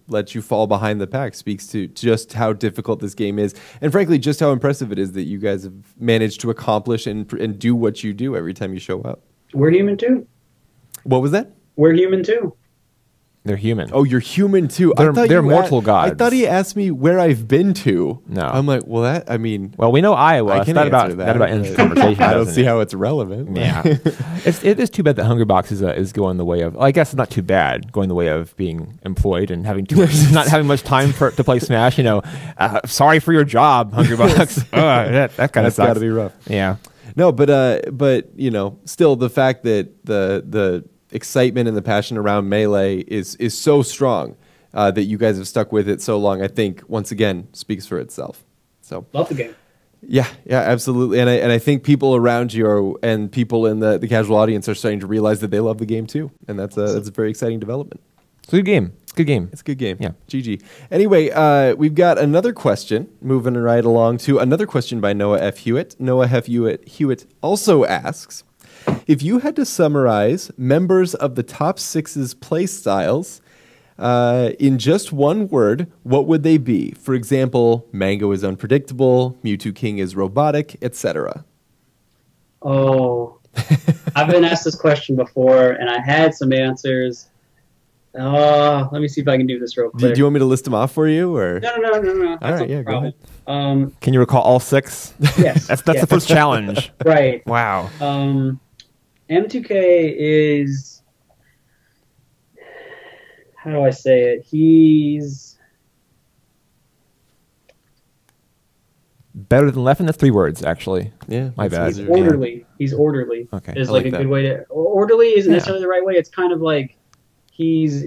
let you fall behind the pack speaks to just how difficult this game is. And frankly, just how impressive it is that you guys have managed to accomplish and do what you do every time you show up. We're human too. What was that? We're human too. They're human. Oh, you're human too. They're mortal gods. I thought he asked me where I've been to. No. I'm like, well, well, we know Iowa. I can that answer about that. That about ends the conversation. I don't see how it's relevant. Yeah. It is too bad that Hungrybox is going the way of. I guess it's not too bad going the way of being employed and having not having much time to play Smash. Sorry for your job, Hungrybox. That kind of sucks. Got to be rough. Yeah. No, but still the fact that the excitement and the passion around Melee is so strong that you guys have stuck with it so long, I think once again speaks for itself. So love the game. Yeah, absolutely. And I think people around you and people in the casual audience are starting to realize that they love the game too, and that's a very exciting development. It's a good game. It's a good game. It's a good game. Yeah. GG. Anyway, we've got another question. Moving right along to another question by Noah F. Hewitt. Noah F. Hewitt also asks, if you had to summarize members of the top six's play styles in just one word, what would they be? For example, Mango is unpredictable, Mewtwo King is robotic, etc. Oh, I've been asked this question before, and I had some answers. Let me see if I can do this real quick. Do you want me to list them off for you, or No. All right, yeah, go ahead. Can you recall all six? Yes. That's the first challenge. Right. Wow. M2K is, how do I say it? He's Better than Leffen? That's 3 words, actually. Yeah, My bad. he's orderly. He's orderly. Okay. Is I like like a that. good way to. Orderly isn't Yeah. necessarily the right way. It's kind of like he's.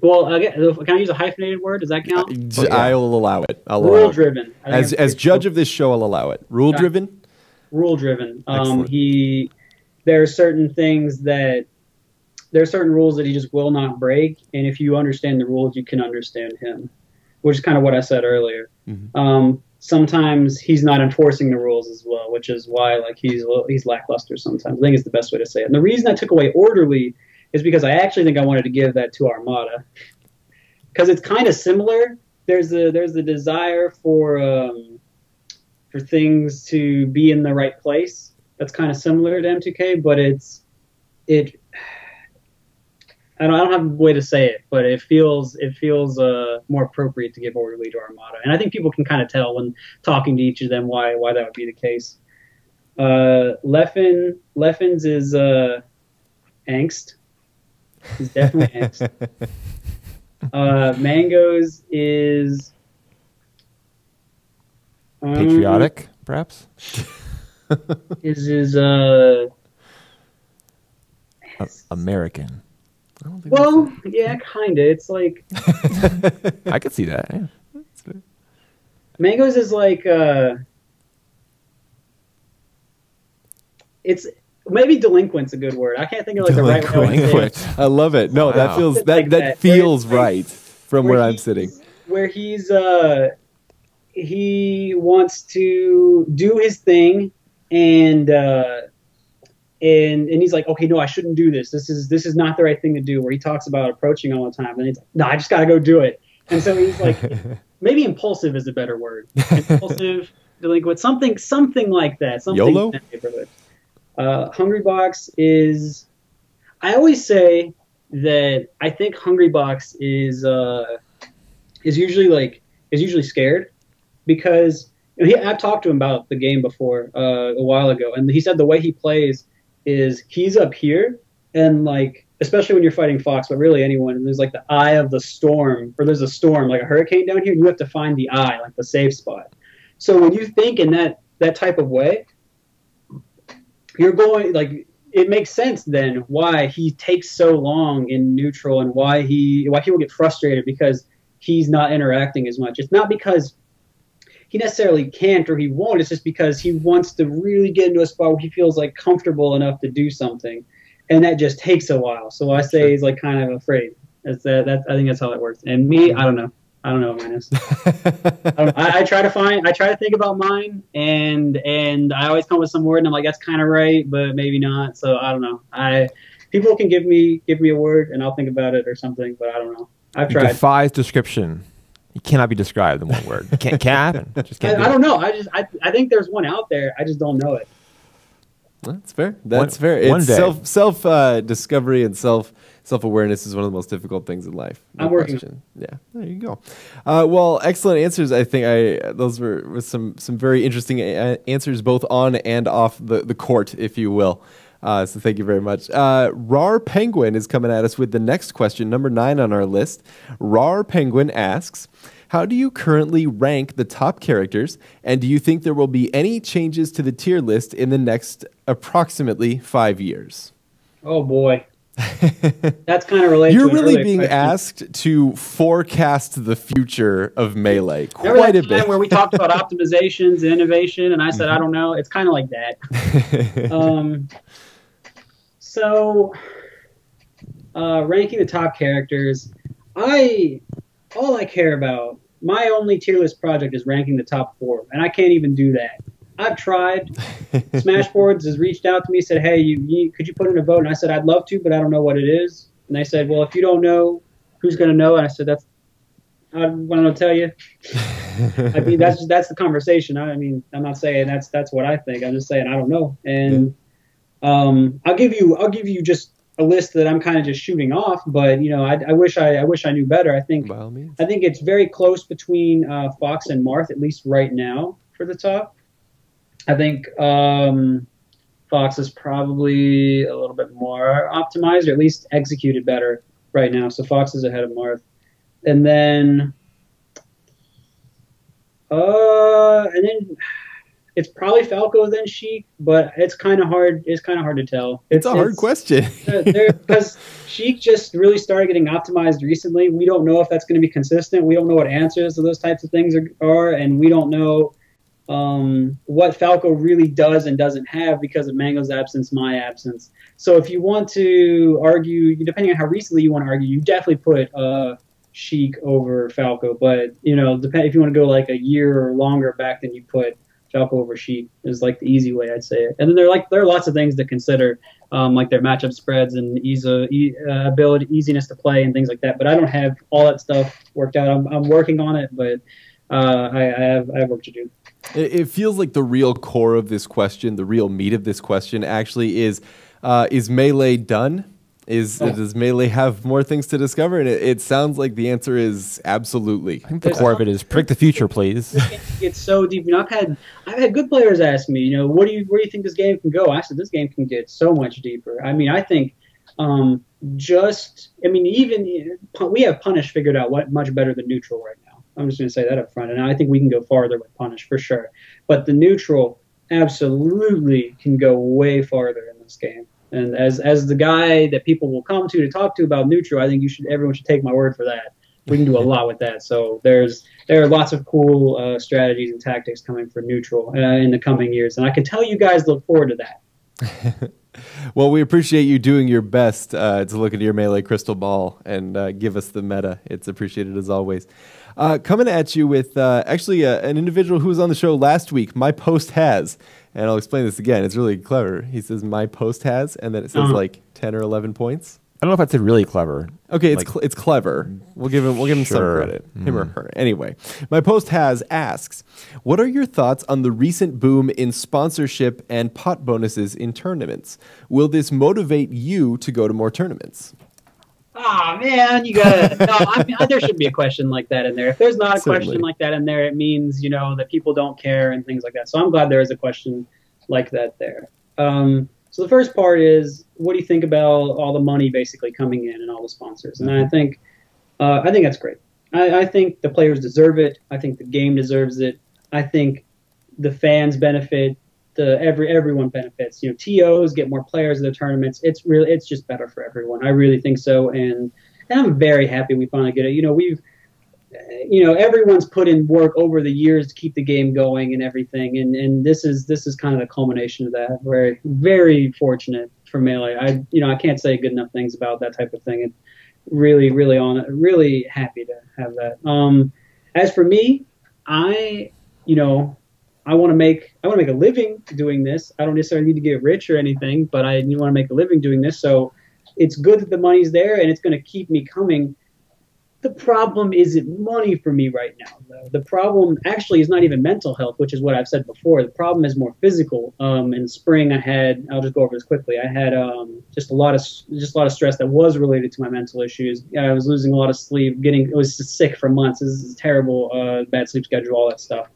Well, can I use a hyphenated word? Does that count? I'll allow it. I'll allow Rule it. driven. As judge of this show, I'll allow it. Rule driven. Rule driven. Excellent. There are certain things that there are certain rules that he just will not break, and if you understand the rules, you can understand him, which is kind of what I said earlier. Mhm. Sometimes he's not enforcing the rules as well, which is why like he's lackluster sometimes. I think it's the best way to say it. And the reason I took away orderly is because I actually think I wanted to give that to Armada because it's kind of similar. There's a desire for things to be in the right place. That's kind of similar to M2K, but I don't have a way to say it, but it feels more appropriate to give orderly to Armada, and I think people can kind of tell when talking to each of them why that would be the case. Leffen's is angst. He's definitely angst. Mango's is Patriotic, perhaps? is American. I don't think well, yeah, kind of. It's like I could see that. Yeah. Mango's is like it's maybe delinquent's a good word. I can't think of like the right way. Delinquent. I love it. No, that Wow. feels It's like that that. feels Where right from where I'm sitting. Where he wants to do his thing and he's like, okay, no, I shouldn't do this. This is not the right thing to do. Where he talks about approaching all the time, and he's like, no, I just got to go do it. And so he's like, maybe impulsive is a better word. Impulsive, delinquent, something like that. Something YOLO? in that neighborhood. Hungry Box is. I always say that I think Hungry Box is usually scared because I've talked to him about the game before a while ago, and he said the way he plays is he's up here and like especially when you're fighting Fox, but really anyone, there's like the eye of the storm, or there's a storm like a hurricane down here, and you have to find the eye, like the safe spot. So when you think in that type of way, you're going like it makes sense then why he takes so long in neutral and why people get frustrated because he's not interacting as much. It's not because he necessarily can't or he won't. It's just because he wants to really get into a spot where he feels like comfortable enough to do something, and that just takes a while. So I say he's like kind of afraid. I think that's how it works. And me, I don't know, Minus. I try to think about mine, and I always come with some word, and I'm like, that's kind of right, but maybe not. So I don't know. People can give me a word, and I'll think about it or something, but I don't know. I've It tried. defies description. It cannot be described in one word. It can't happen. Just can't. I don't know. I think there's one out there. I just don't know it. That's fair. That's fair. One It's day. self discovery and self awareness is one of the most difficult things in life. No I'm working. question. Yeah, there you go. Well, excellent answers. I think those were some very interesting answers, both on and off the court, if you will. So thank you very much. Rar Penguin is coming at us with the next question, number 9 on our list. Rar Penguin asks, how do you currently rank the top characters, and do you think there will be any changes to the tier list in the next approximately 5 years? Oh boy, that's kind of related. You're to an really earlier being question. asked to forecast the future of Melee Remember quite a that time bit. where we talked about optimizations and innovation, and I said I don't know. It's kind of like that. So, ranking the top characters, all I care about, my only tier list project is ranking the top 4, and I can't even do that. I've tried. Smashboards has reached out to me, said, hey, could you put in a vote? And I said, I'd love to, but I don't know what it is. And they said, well, if you don't know, who's going to know? And I said, I want to tell you. I mean, that's the conversation. I mean, I'm not saying that's what I think. I'm just saying I don't know. And I'll give you just a list that I'm kind of just shooting off. But I wish I knew better. I think By all means. I think it's very close between Fox and Marth, at least right now for the top. I think Fox is probably a little bit more optimized, or at least executed better right now. So Fox is ahead of Marth. And then it's probably Falco then Sheik, but it's kind of hard. It's kind of hard to tell. It's a hard question because Sheik just really started getting optimized recently. We don't know if that's going to be consistent. We don't know what answers to those types of things are, and we don't know what Falco really does and doesn't have because of Mango's absence, my absence. So if you want to argue, depending on how recently you want to argue, you definitely put Sheik over Falco. But if you want to go like a year or longer back, then you put Falco over Sheik is like the easy way, I'd say it. And then there are lots of things to consider, like their matchup spreads and ability, easiness to play, and things like that. But I don't have all that stuff worked out. I'm working on it, but I have work to do. It feels like the real core of this question, the real meat of this question, actually is Melee done? Does Melee have more things to discover? And it sounds like the answer is absolutely. I think the core of it is predict the future, please. It's so deep. I've had good players ask me, where do you think this game can go? I said this game can get so much deeper. I mean, I think even we have Punish figured out much better than Neutral right now. I'm just going to say that up front, and I think we can go farther with Punish for sure. But the Neutral absolutely can go way farther in this game. And as the guy that people will come to talk to about Neutral, I think everyone should take my word for that. We can do a lot with that. So there are lots of cool strategies and tactics coming for Neutral in the coming years, and I can tell you guys look forward to that. Well, we appreciate you doing your best to look into your Melee crystal ball and give us the meta. It's appreciated as always. Coming at you with actually an individual who was on the show last week, My Post Has. And I'll explain this again. It's really clever. He says, My Post Has, and then it says like 10 or 11 points. I don't know if that's really clever. Okay, it's clever. We'll give him some credit. Him or her. Anyway, My Post Has asks, what are your thoughts on the recent boom in sponsorship and pot bonuses in tournaments? Will this motivate you to go to more tournaments? Ah, man, you gotta. No, I mean, there should be a question like that in there. If there's not a question like that in there, it means that people don't care and things like that. So I'm glad there is a question like that there. So the first part is, what do you think about all the money basically coming in and all the sponsors? And I think that's great. I think the players deserve it. I think the game deserves it. I think the fans benefit. Everyone benefits. TOs get more players in the tournaments. It's just better for everyone. I really think so, and I'm very happy we finally get it. Everyone's put in work over the years to keep the game going and everything, and this is kind of the culmination of that. Very, very fortunate for Melee. I can't say good enough things about that type of thing. It really happy to have that. As for me, I want to make a living doing this. I don't necessarily need to get rich or anything, but I want to make a living doing this. So it's good that the money's there and it's going to keep me coming. The problem isn't money for me right now, though. The problem actually is not even mental health, which is what I've said before. The problem is more physical. In spring, I'll just go over this quickly. I had just a lot of stress that was related to my mental issues. I was losing a lot of sleep, I was sick for months. This is terrible, bad sleep schedule, all that stuff.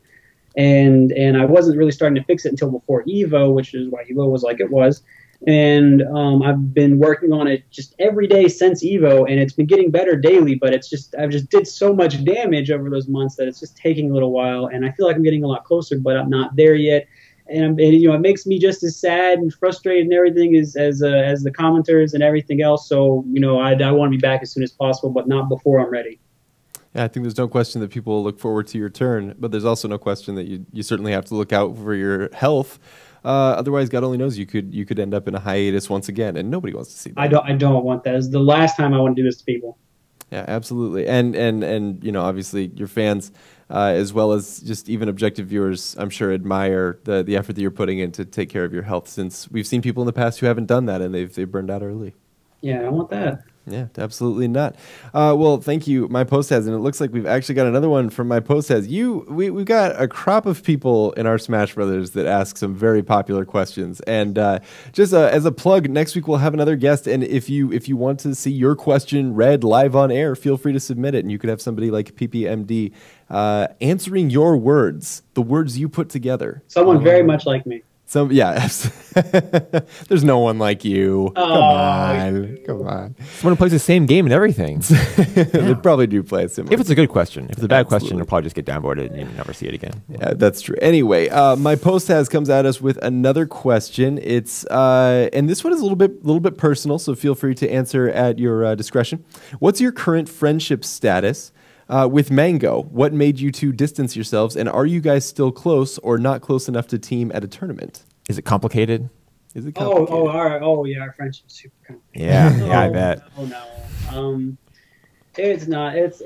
And I wasn't really starting to fix it until before EVO, which is why EVO was like it was. And I've been working on it just every day since EVO, and it's been getting better daily, but I've just did so much damage over those months that it's just taking a little while, and I feel like I'm getting a lot closer, but I'm not there yet. And it makes me just as sad and frustrated and everything as the commenters and everything else. So I want to be back as soon as possible, but not before I'm ready. Yeah, I think there's no question that people will look forward to your turn, but there's also no question that you certainly have to look out for your health. Otherwise, God only knows, you could end up in a hiatus once again, and nobody wants to see that. I don't want that. It's the last time I want to do this to people. Yeah, absolutely. And obviously your fans, as well as just even objective viewers, I'm sure admire the effort that you're putting in to take care of your health, since we've seen people in the past who haven't done that and they've burned out early. Yeah, I want that. Yeah, absolutely not. Well, thank you, My Post Has, and it looks like we've actually got another one from My Post Has. We've got a crop of people in our Smash Brothers that ask some very popular questions, and just as a plug, next week we'll have another guest, and if you want to see your question read live on air, feel free to submit it, and you could have somebody like PPMD answering your words, the words you put together. Someone very much like me. Yeah. There's no one like you. Come on. Someone who plays the same game and everything. They probably do play a similar. If it's a good question. If it's a bad question, Absolutely. you'll probably just get downvoted and you never see it again. Yeah, that's true. Anyway, my post has comes at us with another question. It's and this one is a little bit personal, so feel free to answer at your discretion. What's your current friendship status with Mango? What made you two distance yourselves, and are you guys still close or not close enough to team at a tournament? Is it complicated? Is it complicated? Our friendship's super complicated. Yeah, I bet. No. It's not. It's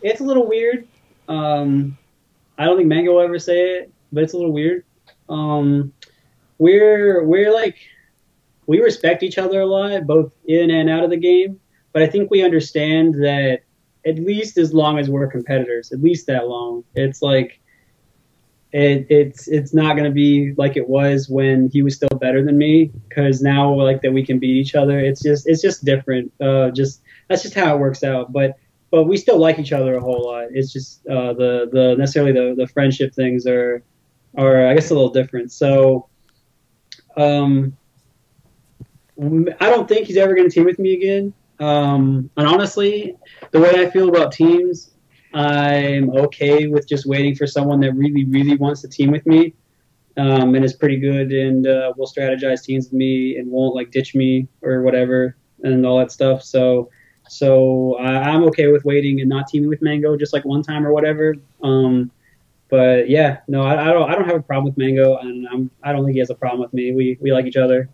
a little weird. I don't think Mango will ever say it, but it's a little weird. We're like, we respect each other a lot, both in and out of the game. But I think we understand that at least as long as we're competitors, at least that long, it's like it's not going to be like it was when he was still better than me, because now like that we can beat each other. It's just different. That's just how it works out. But we still like each other a whole lot. It's just the necessarily the friendship things are I guess a little different. So I don't think he's ever going to team with me again. And honestly, the way I feel about teams, I'm okay with just waiting for someone that really, really wants to team with me, and is pretty good and will strategize teams with me and won't like ditch me or whatever and all that stuff. So I'm okay with waiting and not teaming with Mango just like one time or whatever. But yeah, no, I don't have a problem with Mango, and I don't think he has a problem with me. We like each other.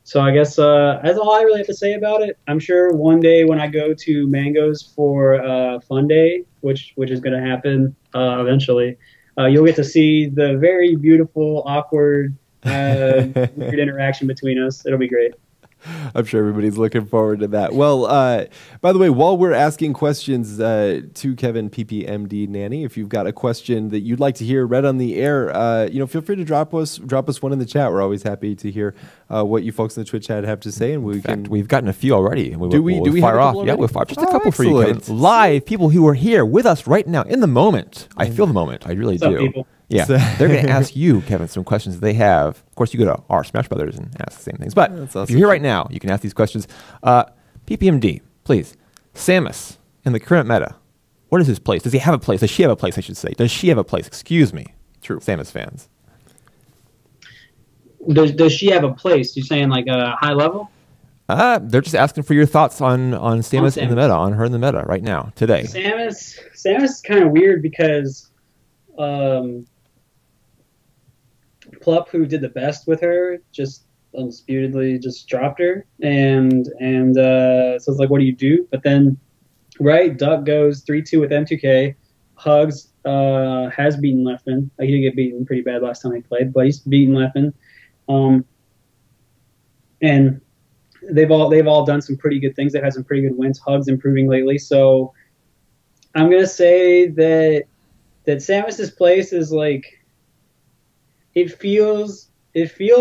So I guess that's all I really have to say about it. I'm sure one day when I go to Mango's for Fun Day, which is going to happen eventually, you'll get to see the very beautiful, awkward, weird interaction between us. It'll be great. I'm sure everybody's looking forward to that. Well, by the way, while we're asking questions to Kevin PPMD Nanny, if you've got a question that you'd like to hear read on the air, feel free to drop us one in the chat. We're always happy to hear what you folks in the Twitch chat have to say, and we've gotten a few already. Do we fire have off? Yeah, we'll fire just a couple for you, excellent. Kevin. Live people who are here with us right now in the moment. I feel the moment. I really What's do. up, people? Yeah, they're going to ask you, Kevin, some questions that they have. Of course, you go to our Smash Brothers and ask the same things. But if you're here right now, you can ask these questions. PPMD, please. Samus, in the current meta, what is his place? Does he have a place? Does she have a place, I should say? Does she have a place? Excuse me. True. Samus fans. Does she have a place? You're saying like a high level? They're just asking for your thoughts on Samus in the Samus. meta, on her in the meta right now, today. Samus is kind of weird because Plup, who did the best with her, just undisputedly just dropped her, and so it's like, what do you do? But then, right, Duck goes 3-2 with M2K. Hugs has beaten Leffen. He did get beaten pretty bad last time he played, but he's beaten Leffen. And they've all done some pretty good things. They've had some pretty good wins. Hugs improving lately, so I'm gonna say that Samus's place is like, it feels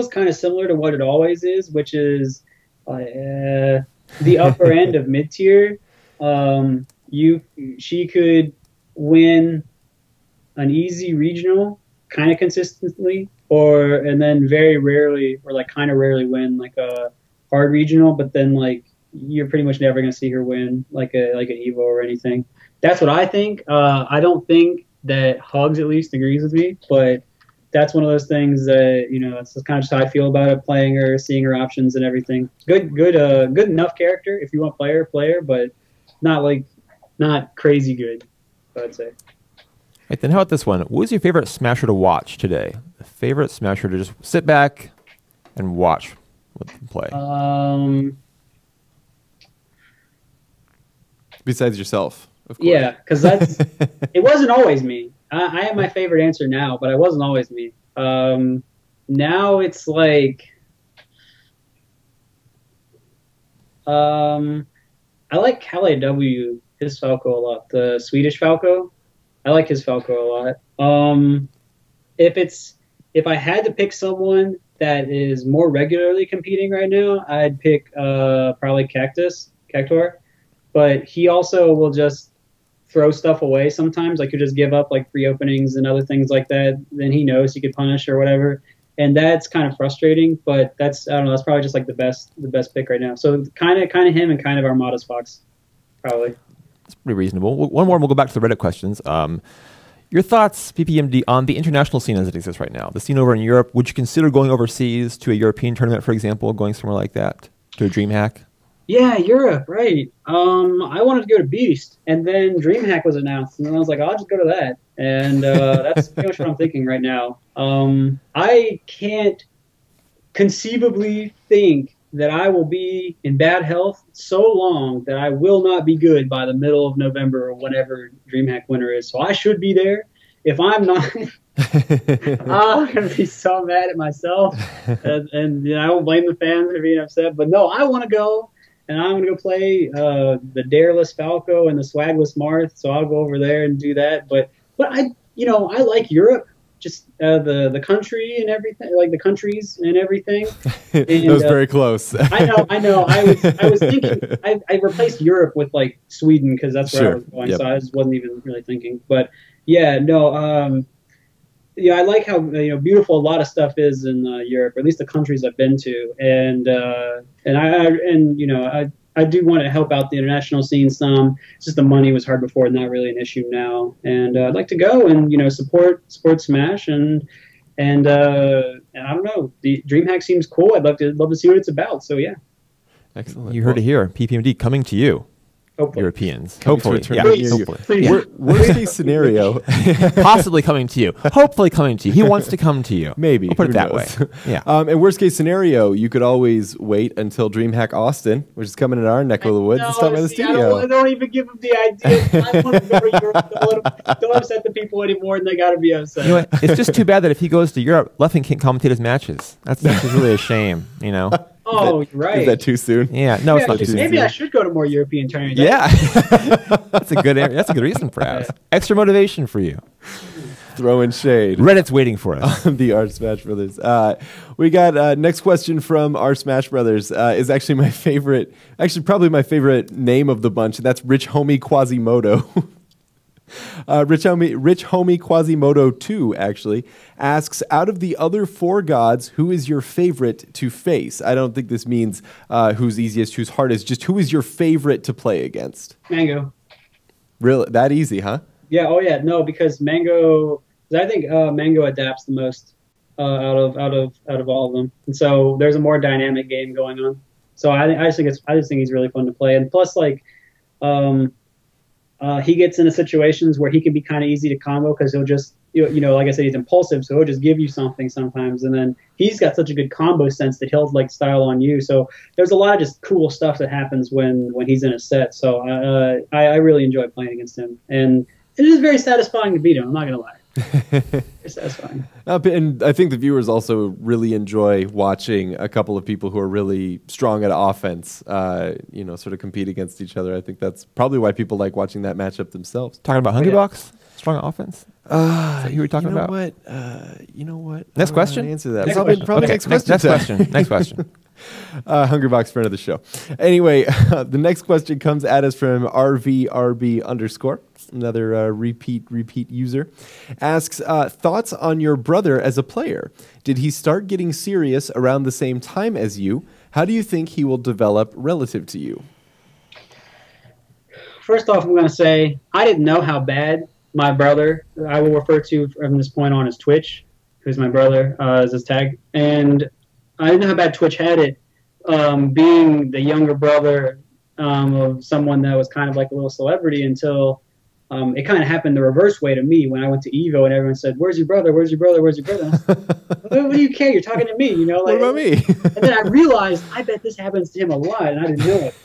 kind of similar to what it always is, which is the upper end of mid tier. She could win an easy regional kind of consistently, and then very rarely, or like kind of rarely win like a hard regional. But then like you're pretty much never gonna see her win like an Evo or anything. That's what I think. I don't think that Hugs at least agrees with me, but that's one of those things that, it's just kind of just how I feel about it, playing her, seeing her options and everything. Good enough character. If you want player, but not crazy good, I'd say. Right, then how about this one? What was your favorite Smasher to watch today? The favorite Smasher to just sit back and watch with them play? Besides yourself, of course. Yeah, because it wasn't always me. I have my favorite answer now, but it wasn't always me. Now it's like, I like Kalle W, his Falco a lot. The Swedish Falco, I like his Falco a lot. If I had to pick someone that is more regularly competing right now, I'd pick probably Cactuar, but he also will just throw stuff away sometimes. Like, he'll just give up like free openings and other things like that. Then he knows he could punish or whatever. and that's kind of frustrating. But that's, I don't know, that's probably just like the best pick right now. So kind of him and kind of Armada's Fox, probably. It's pretty reasonable. One more, and we'll go back to the Reddit questions. Your thoughts, PPMD, on the international scene as it exists right now? The scene over in Europe. Would you consider going overseas to a European tournament, for example, going somewhere like that, to a DreamHack? Yeah, Europe, right. I wanted to go to Beast, and then DreamHack was announced, and then I was like, I'll just go to that. And that's pretty much what I'm thinking right now. I can't conceivably think that I will be in bad health so long that I will not be good by the middle of November or whenever DreamHack winter is. So I should be there. If I'm not, I'm going to be so mad at myself. And you know, I don't blame the fans for being upset. But no, I want to go. And I'm going to go play the Dareless Falco and the Swagless Marth. So I'll go over there and do that. But I like Europe. Just the country and everything, like the countries and everything. And, that was very close. I know. I was thinking I replaced Europe with like Sweden because that's where I was going. Yep. So I just wasn't even really thinking. But yeah, no. Yeah, I like how beautiful a lot of stuff is in Europe, or at least the countries I've been to, and I do want to help out the international scene some. It's just the money was hard before, not really an issue now. And I'd like to go and support Smash and I don't know, the DreamHack seems cool. I'd love to see what it's about. So yeah. Excellent. You heard it here. PPMD coming to you. Hopefully. Europeans. Hopefully. Yeah. Hopefully. Yeah. Worst case scenario. Possibly coming to you. Hopefully coming to you. He wants to come to you. Maybe. We'll put it that way. Yeah. And worst case scenario, you could always wait until DreamHack Austin, which is coming in our neck of the woods, and stop by the studio. I don't even give them the idea. I want to go to Europe. Don't upset the people anymore, and they got to be upset. You know what? It's just too bad that if he goes to Europe, Leffing can't commentate his matches. That's really a shame, Oh, right. Is that too soon? Yeah, no, it's not too soon. Maybe I should go to more European tournaments. Yeah, that's a good reason, perhaps. Extra motivation for you. Throwing shade. Reddit's waiting for us. The R Smash Brothers. We got next question from R Smash Brothers. Is actually my favorite. Actually, probably my favorite name of the bunch. That's Rich Homie Quasimodo. Rich Homie Quasimodo 2 actually asks, out of the other 4 gods, who is your favorite to face? I don't think this means who's easiest, who's hardest, just who is your favorite to play against? Mango. Really? That easy, huh? Yeah, oh yeah, no, because Mango, I think Mango adapts the most out of all of them. And so there's a more dynamic game going on. So I just think he's really fun to play. And plus, like, he gets into situations where he can be kind of easy to combo because he'll just, like I said, he's impulsive, so he'll just give you something sometimes. And then he's got such a good combo sense that he'll like style on you. So there's a lot of just cool stuff that happens when he's in a set. So I really enjoy playing against him, and it is very satisfying to beat him. I'm not gonna lie. It's satisfying. And I think the viewers also really enjoy watching a couple of people who are really strong at offense, sort of compete against each other. I think that's probably why people like watching that matchup themselves. Talking about Hungrybox? Strong offense? Is that who we're talking about? You know what? Next question? Answer that. Next question. Probably Okay, next question. Next question. Hungrybox, friend of the show. Anyway, the next question comes at us from RVRB_. Another repeat user. Asks, thoughts on your brother as a player. Did he start getting serious around the same time as you? How do you think he will develop relative to you? First off, I'm going to say I didn't know how bad my brother, I will refer to from this point on as Twitch, who's my brother, as his tag. And I didn't know how bad Twitch had it, being the younger brother of someone that was kind of like a little celebrity until it kind of happened the reverse way to me when I went to Evo and everyone said, "Where's your brother? Where's your brother? Where's your brother?" What do you care? You're talking to me, Like, what about me? And then I realized, I bet this happens to him a lot, and I didn't know it.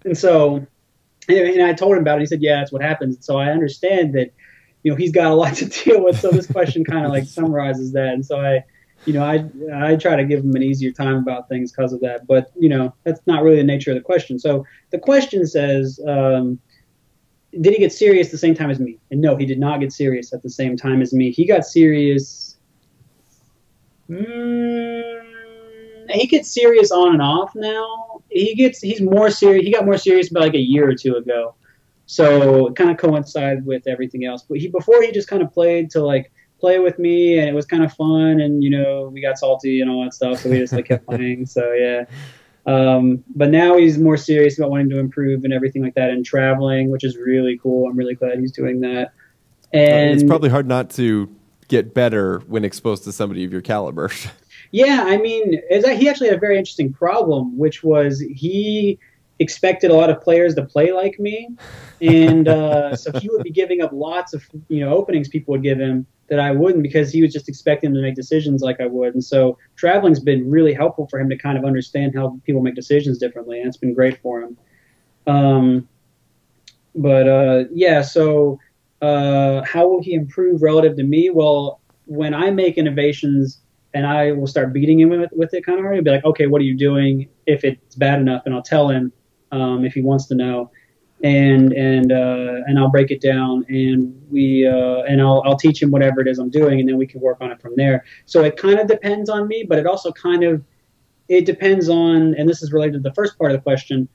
And so, and I told him about it. He said, "Yeah, that's what happens." So I understand that, he's got a lot to deal with. So this question kind of like summarizes that. And so I try to give him an easier time about things because of that. But, that's not really the nature of the question. So the question says, did he get serious at the same time as me? And no, he did not get serious at the same time as me. He got serious. He gets serious on and off now. He's more serious. He got more serious about like a year or two ago. So it kind of coincided with everything else. But before he just kind of played to like play with me, and it was kind of fun. And we got salty and all that stuff, so we just like kept playing. So yeah. But now he's more serious about wanting to improve and everything like that, and traveling, which is really cool. I'm really glad he's doing that. And it's probably hard not to get better when exposed to somebody of your caliber. Yeah, I mean, he actually had a very interesting problem, which was he expected a lot of players to play like me, and so he would be giving up lots of openings people would give him that I wouldn't, because he was just expecting to make decisions like I would. And so traveling's been really helpful for him to kind of understand how people make decisions differently, and it's been great for him. Yeah, so how will he improve relative to me? Well, when I make innovations and I will start beating him with it kind of hard, he'll be like, okay, what are you doing? If it's bad enough, and I'll tell him if he wants to know. And I'll break it down, and I'll teach him whatever it is I'm doing, and then we can work on it from there. So it kind of depends on me, but it also it depends on, and this is related to the first part of the question,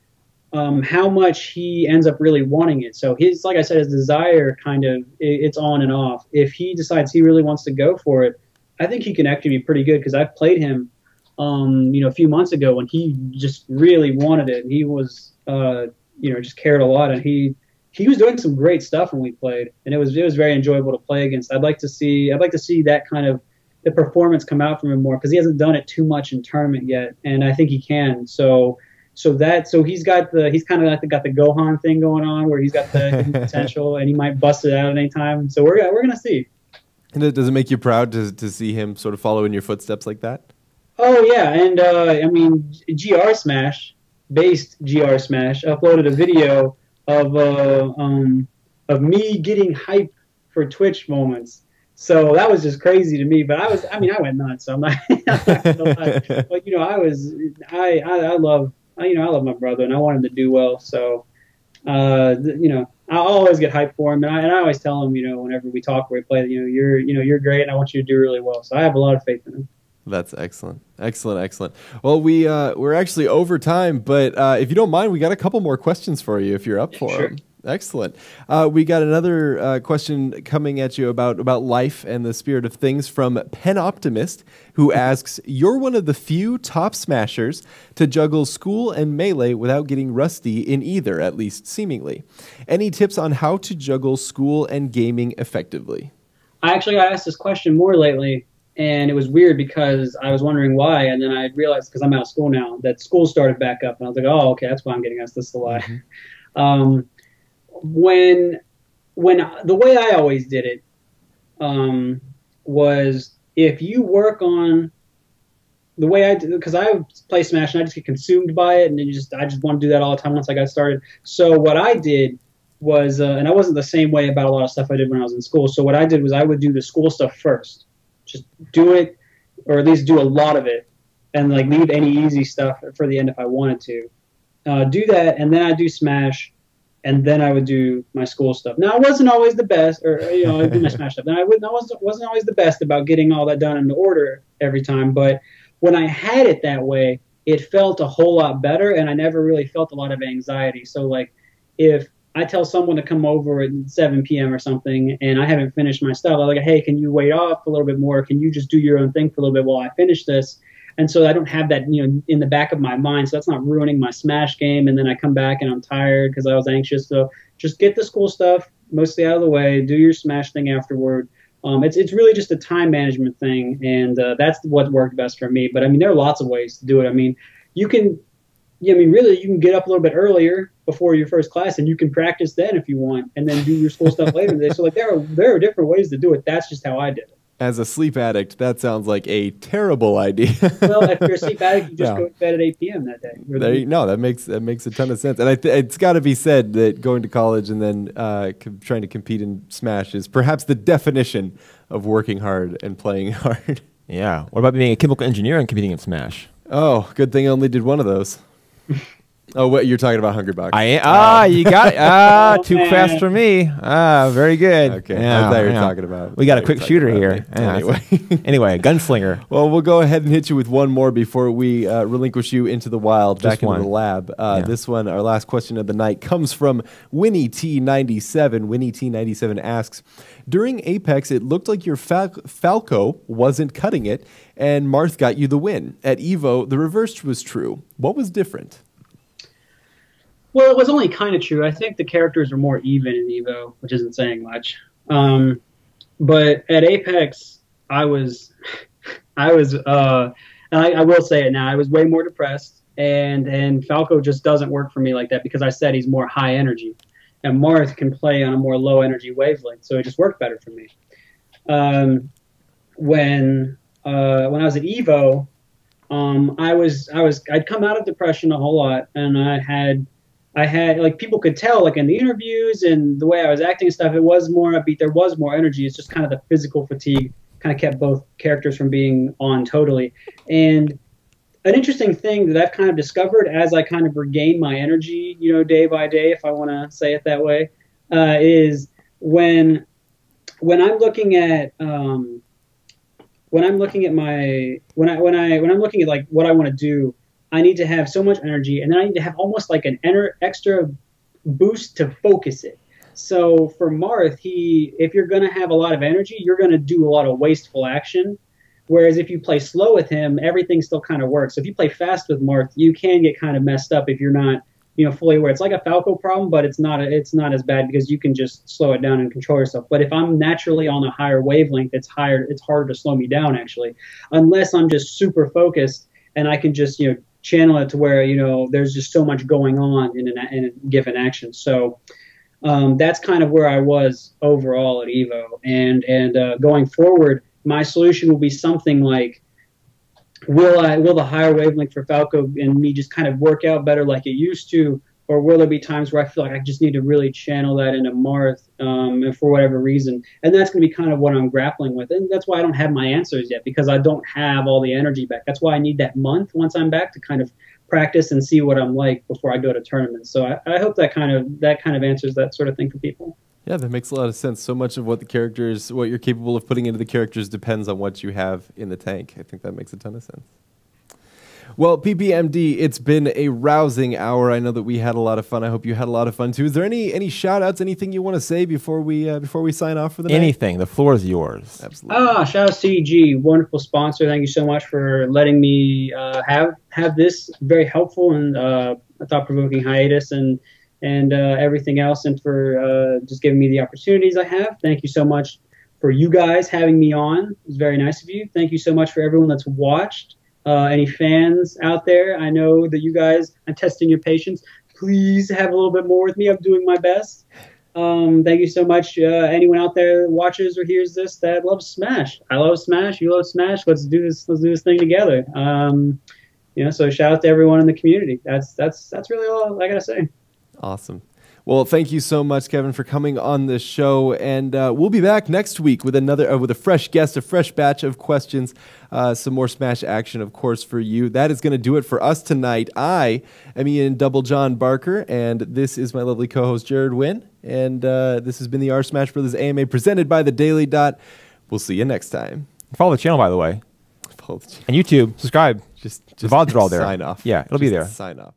how much he ends up really wanting it. So like I said, his desire it's on and off. If he decides he really wants to go for it, I think he can actually be pretty good, because I've played him, a few months ago when he just really wanted it, and he was, just cared a lot, and he was doing some great stuff when we played, and it was very enjoyable to play against. I'd like to see that kind of the performance come out from him more, because he hasn't done it too much in tournament yet, and I think he can. So he's kind of like got the Gohan thing going on, where he's got the potential, and he might bust it out at any time. So we're gonna see. And does it make you proud to see him sort of follow in your footsteps like that? Oh yeah, and I mean, GR Smash uploaded a video of me getting hype for Twitch moments. So that was just crazy to me. But I went nuts. So I'm not gonna lie. But I love my brother, and I want him to do well. So I'll always get hyped for him, and I always tell him, whenever we talk or we play, you're great, and I want you to do really well. So I have a lot of faith in him. That's excellent. Well, we're actually over time, but if you don't mind, we got a couple more questions for you if you're up for them. Excellent. We got another question coming at you about life and the spirit of things from Pen Optimist, who asks, you're one of the few top smashers to juggle school and melee without getting rusty in either, at least seemingly. Any tips on how to juggle school and gaming effectively? I got asked this question more lately. And it was weird, because I was wondering why, and then I realized, because I'm out of school now, that school started back up, and I was like, oh, okay, that's why I'm getting asked this a lot. Mm-hmm. When the way I always did it was, if you work on the way I do, because I play Smash and I just get consumed by it, and I just want to do that all the time once I got started. So what I did was, and I wasn't the same way about a lot of stuff I did when I was in school. So what I did was I would do the school stuff first. Just do it, or at least do a lot of it, and like leave any easy stuff for the end if I wanted to. Do that, and then I'd do Smash, and then I would do my school stuff. Now, I wasn't always the best, or I'd do my Smash stuff. Then I wasn't always the best about getting all that done in order every time. But when I had it that way, it felt a whole lot better, and I never really felt a lot of anxiety. So like, if I tell someone to come over at 7 p.m. or something, and I haven't finished my stuff, I'm like, hey, can you wait off a little bit more? Can you just do your own thing for a little bit while I finish this? And so I don't have that, in the back of my mind, so that's not ruining my Smash game, and then I come back and I'm tired because I was anxious. So just get the school stuff mostly out of the way, do your Smash thing afterward. It's really just a time management thing, and that's what worked best for me. But, I mean, there are lots of ways to do it. I mean, you can get up a little bit earlier before your first class, and you can practice then if you want, and then do your school stuff later in the day. So, like, there are different ways to do it. That's just how I did it. As a sleep addict, that sounds like a terrible idea. Well, if you're a sleep addict, you just go to bed at 8 p.m. that day. That makes a ton of sense. And it's got to be said that going to college and then trying to compete in Smash is perhaps the definition of working hard and playing hard. Yeah. What about being a chemical engineer and competing in Smash? Oh, good thing I only did one of those. Oh, what you're talking about, Hungrybox? You got it. Oh, Too man. fast for me. Very good. Okay, Yeah, I thought you were yeah. talking about. We got a I quick thought shooter you were here. talking about Yeah, me. Anyway, gunslinger. Well, we'll go ahead and hit you with one more before we relinquish you into the wild, Just back into one. the lab. Yeah. This one, our last question of the night, comes from Winnie T97. Winnie T97 asks, during Apex, it looked like your Falco wasn't cutting it, and Marth got you the win. At EVO, the reverse was true. What was different? Well, it was only kind of true. I think the characters are more even in Evo, which isn't saying much. But at Apex, I was, I will say it now. I was way more depressed, and Falco just doesn't work for me like that because I said he's more high energy, and Marth can play on a more low energy wavelength, so it just worked better for me. When I was at Evo, I'd come out of depression a whole lot, and I had like people could tell like in the interviews and the way I was acting and stuff, it was more upbeat. There was more energy. It's just kind of the physical fatigue kind of kept both characters from being on totally. And an interesting thing that I've kind of discovered as I kind of regain my energy, day by day, if I want to say it that way, is when I'm looking at like what I want to do, I need to have so much energy, and then I need to have almost like an extra boost to focus it. So for Marth, if you're going to have a lot of energy, you're going to do a lot of wasteful action. Whereas if you play slow with him, everything still kind of works. So if you play fast with Marth, you can get kind of messed up if you're not, fully aware. It's like a Falco problem, but it's not as bad because you can just slow it down and control yourself. But if I'm naturally on a higher wavelength, it's harder to slow me down actually, unless I'm just super focused and I can just channel it to where there's just so much going on in a given action. So that's kind of where I was overall at Evo, and going forward, my solution will be something like, will the higher wavelength for Falco and me just kind of work out better like it used to, or will there be times where I feel like I just need to really channel that into Marth for whatever reason? And that's going to be kind of what I'm grappling with. And that's why I don't have my answers yet, because I don't have all the energy back. That's why I need that month once I'm back to kind of practice and see what I'm like before I go to tournaments. So I hope that kind of answers that sort of thing for people. Yeah, that makes a lot of sense. So much of what you're capable of putting into the characters depends on what you have in the tank. I think that makes a ton of sense. Well, PPMD, it's been a rousing hour. I know that we had a lot of fun. I hope you had a lot of fun too. Is there any shout outs, anything you want to say before we sign off for the night? Anything. The floor is yours. Absolutely. Shout out CG, wonderful sponsor. Thank you so much for letting me have this very helpful and thought-provoking hiatus and everything else, and for just giving me the opportunities I have. Thank you so much for you guys having me on. It was very nice of you. Thank you so much for everyone that's watched. Any fans out there, I know that you guys, I'm testing your patience. Please have a little bit more with me. I'm doing my best. Thank you so much. Anyone out there that watches or hears this that loves Smash. I love Smash. You love Smash. Let's do this thing together. So shout out to everyone in the community. That's really all I gotta say. Awesome. Well, thank you so much, Kevin, for coming on the show, and we'll be back next week with with a fresh guest, a fresh batch of questions, some more Smash action, of course, for you. That is going to do it for us tonight. I am Ian Double John Barker, and this is my lovely co-host Jared Wynn, and this has been the R Smash Brothers AMA presented by The Daily Dot. We'll see you next time. Follow the channel, by the way. Follow the channel. And YouTube, subscribe. Just the VODs are all there. Sign off. Yeah, it'll be there. Sign off.